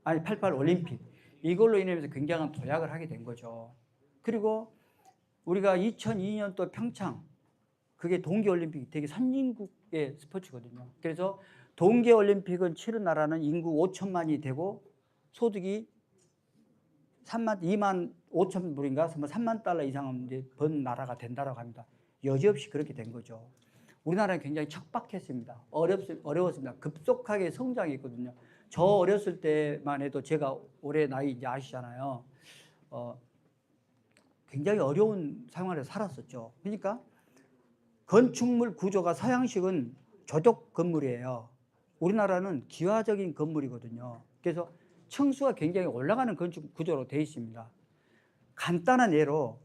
88 올림픽 이걸로 인해서 굉장한 도약을 하게 된 거죠. 그리고 우리가 2002년도 평창 그게 동계올림픽이 되게 선진국의 스포츠거든요. 그래서 동계올림픽은 치른 나라는 인구 5천만이 되고 소득이 2만 5천 불인가 3만 달러 이상은 이제 번 나라가 된다라고 합니다. 여지없이 그렇게 된 거죠. 우리나라는 굉장히 척박했습니다. 어려웠습니다. 급속하게 성장했거든요. 저 어렸을 때만 해도 제가 올해 나이 이제 아시잖아요. 굉장히 어려운 생활을 살았었죠. 그러니까 건축물 구조가 서양식은 저족 건물이에요. 우리나라는 기와적인 건물이거든요. 그래서 층수가 굉장히 올라가는 건축 구조로 되어 있습니다. 간단한 예로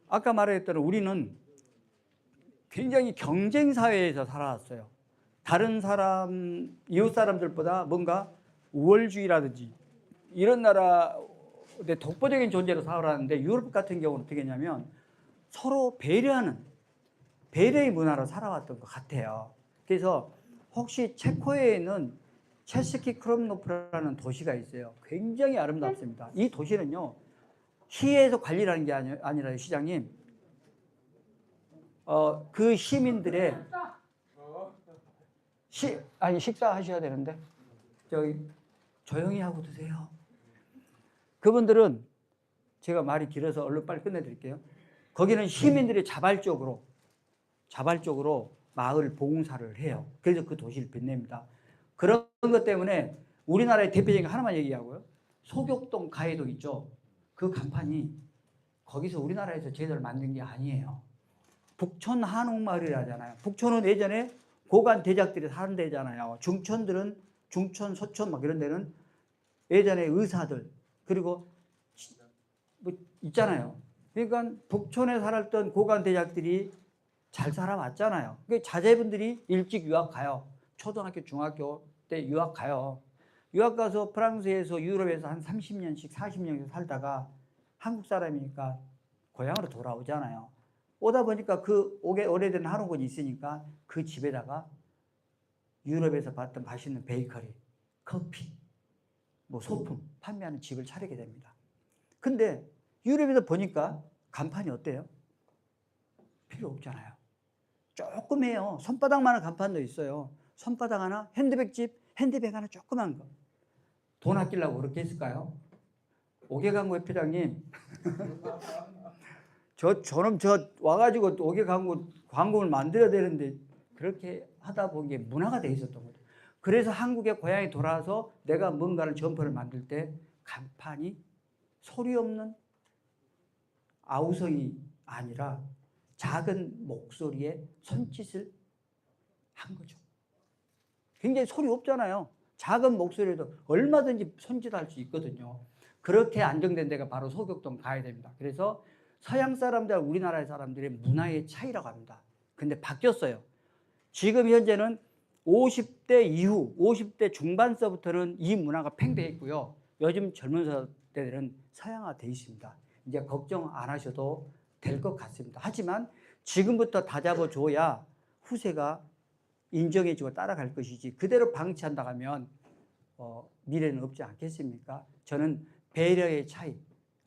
아까 말했던 우리는 굉장히 경쟁 사회에서 살아왔어요. 다른 사람, 이웃 사람들보다 뭔가 우월주의라든지 이런 나라의 독보적인 존재로 살아왔는데 유럽 같은 경우는 어떻게 했냐면 서로 배려하는 배려의 문화로 살아왔던 것 같아요. 그래서 혹시 체코에는 체스키 크롬노프라는 도시가 있어요. 굉장히 아름답습니다. 이 도시는요, 시에서 관리를 하는 게 아니라 시장님, 그 시민들의 식사하셔야 되는데 저기 조용히 하고 드세요. 그분들은 제가 말이 길어서 얼른 빨리 끝내드릴게요. 거기는 시민들이 자발적으로 마을 봉사를 해요. 그래서 그 도시를 빛냅니다. 그런 것 때문에 우리나라의 대표적인 거 하나만 얘기하고요. 소격동 가해동 있죠. 그 간판이 거기서 우리나라에서 제대로 만든 게 아니에요. 북촌 한옥마을이라잖아요. 북촌은 예전에 고관 대작들이 사는 데잖아요. 중촌들은 중촌, 서촌 막 이런 데는 예전에 의사들 그리고 뭐 있잖아요. 그러니까 북촌에 살았던 고관 대작들이 잘 살아왔잖아요. 그러니까 자제분들이 일찍 유학 가요. 초등학교, 중학교 때 유학 가요. 유학 가서 프랑스에서 유럽에서 한 30년씩 40년씩 살다가 한국 사람이니까 고향으로 돌아오잖아요. 오다 보니까 그 오래된 한옥원이 있으니까 그 집에다가 유럽에서 봤던 맛있는 베이커리, 커피, 뭐 소품 판매하는 집을 차리게 됩니다. 근데 유럽에서 보니까 간판이 어때요? 필요 없잖아요. 조금 해요. 손바닥만한 간판도 있어요. 손바닥 하나, 핸드백 하나 조그만 거. 돈 아끼려고 그렇게 했을까요? 오개광고 회장님 저놈 저 와가지고 또 오게 광고를 만들어야 되는데 그렇게 하다 보니 문화가 돼 있었던 거죠. 그래서 한국의 고향에 돌아와서 내가 뭔가를 점퍼를 만들 때 간판이 소리 없는 아우성이 아니라 작은 목소리에 손짓을 한 거죠. 굉장히 소리 없잖아요. 작은 목소리에도 얼마든지 손짓할 수 있거든요. 그렇게 안정된 데가 바로 소격동 가야 됩니다. 그래서 서양 사람들과 우리나라 사람들의 문화의 차이라고 합니다. 근데 바뀌었어요. 지금 현재는 50대 이후, 50대 중반서부터는 이 문화가 팽배했고요. 요즘 젊은 세대들은 서양화돼 있습니다. 이제 걱정 안 하셔도 될 것 같습니다. 하지만 지금부터 다잡아줘야 후세가 인정해주고 따라갈 것이지 그대로 방치한다 하면 미래는 없지 않겠습니까? 저는 배려의 차이.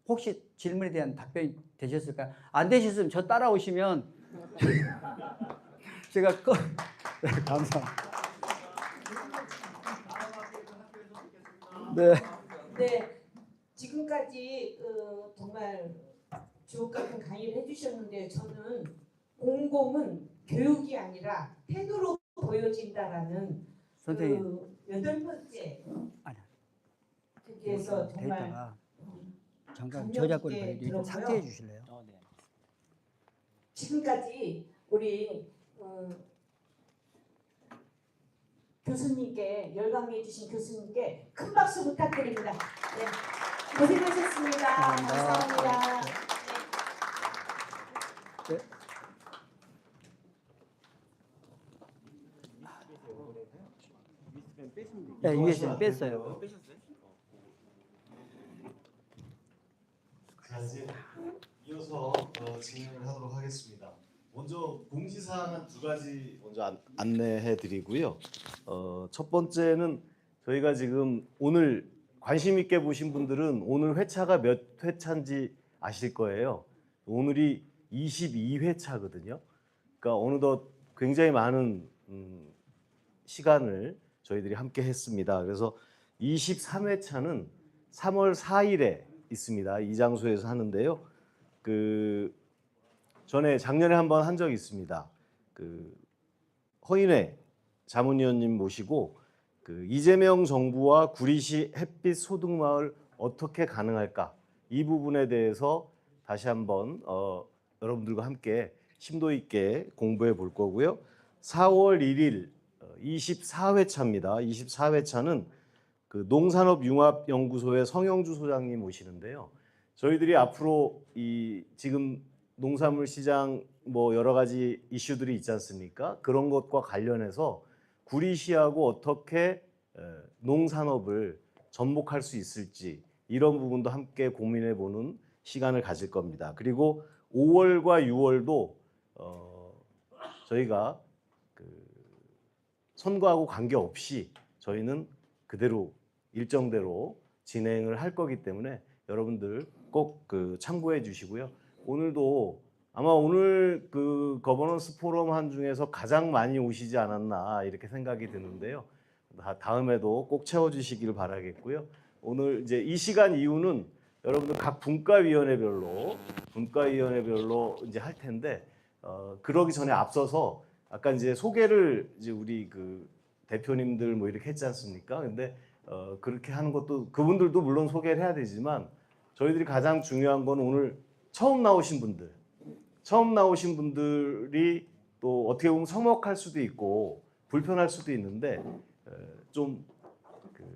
혹시 질문에 대한 답변이 되셨을까요? 안 되셨으면 저 따라오시면 제가 네, 감사합니다. 네. 네, 지금까지 정말 주옥 같은 강의를 해주셨는데 저는 공공은 교육이 아니라 태도로 보여진다라는 선생님. 그 8번째 아니. 거기에서 정말 데이터가 잠깐 감명 저작권 깊게 걸리니까 들었고요. 삭제해 주실래요? 네. 지금까지 우리 교수님께 열강해 주신 교수님께 큰 박수 부탁드립니다. 네, 고생하셨습니다. 감사합니다. 네. 네, USB는 뺐어요. 자, 이제 이어서 진행을 하도록 하겠습니다. 먼저 공지사항 두 가지 먼저 안내해 드리고요. 첫 번째는 저희가 지금 오늘 관심 있게 보신 분들은 오늘 회차가 몇 회차인지 아실 거예요. 오늘이 22회차거든요. 그러니까 어느덧 굉장히 많은 시간을 저희들이 함께 했습니다. 그래서 23회차는 3월 4일에 있습니다. 이 장소에서 하는데요. 전에 작년에 한번 한 적이 있습니다. 허인회 자문위원님 모시고 이재명 정부와 구리시 햇빛 소득마을 어떻게 가능할까 이 부분에 대해서 다시 한번 여러분들과 함께 심도 있게 공부해 볼 거고요. 4월 1일 24회차입니다. 24회차는 농산업융합연구소의 성영주 소장님 모시는데요. 저희들이 앞으로 지금 농산물 시장 여러 가지 이슈들이 있지 않습니까? 그런 것과 관련해서 구리시하고 어떻게 농산업을 접목할 수 있을지 이런 부분도 함께 고민해 보는 시간을 가질 겁니다. 그리고 5월과 6월도 저희가 선거하고 관계없이 저희는 그대로 일정대로 진행을 할 거기 때문에 여러분들 꼭 참고해 주시고요. 오늘도 아마 오늘 거버넌스 포럼 한 중에서 가장 많이 오시지 않았나 이렇게 생각이 드는데요. 다음에도 꼭 채워주시길 바라겠고요. 오늘 이제 이 시간 이후는 여러분들 각 분과위원회별로 이제 할 텐데 그러기 전에 앞서서 아까 이제 소개를 이제 우리 대표님들 이렇게 했지 않습니까? 근데 그렇게 하는 것도 그분들도 물론 소개를 해야 되지만 저희들이 가장 중요한 건 오늘 처음 나오신 분들이 또 어떻게 보면 서먹할 수도 있고 불편할 수도 있는데 좀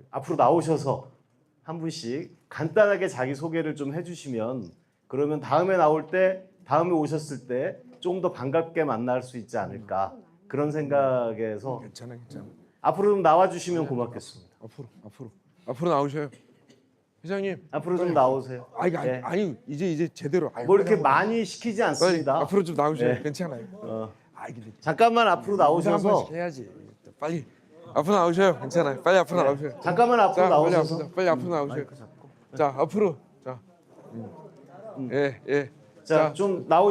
앞으로 나오셔서 한 분씩 간단하게 자기 소개를 좀 해주시면 그러면 다음에 오셨을 때 좀 더 반갑게 만날 수 있지 않을까 그런 생각에서 괜찮아. 앞으로 좀 나와주시면 고맙겠습니다. 앞으로 나오셔요. 회장님. 앞으로 좀 나오세요. 아니 이제 제대로. 이렇게 많이 시키지 않습니다. 빨리 앞으로 좀 나오셔요. 네. 괜찮아요. 근데 잠깐만 앞으로 인사 한 나오셔서 번씩 해야지. 빨리 앞으로 나오셔요. 괜찮아요. 빨리 앞으로 나오셔요. 잠깐만 앞으로 자, 나오셔서 빨리 앞으로 나오셔요. 자, 앞으로. 자. 예. 자, 좀 나오시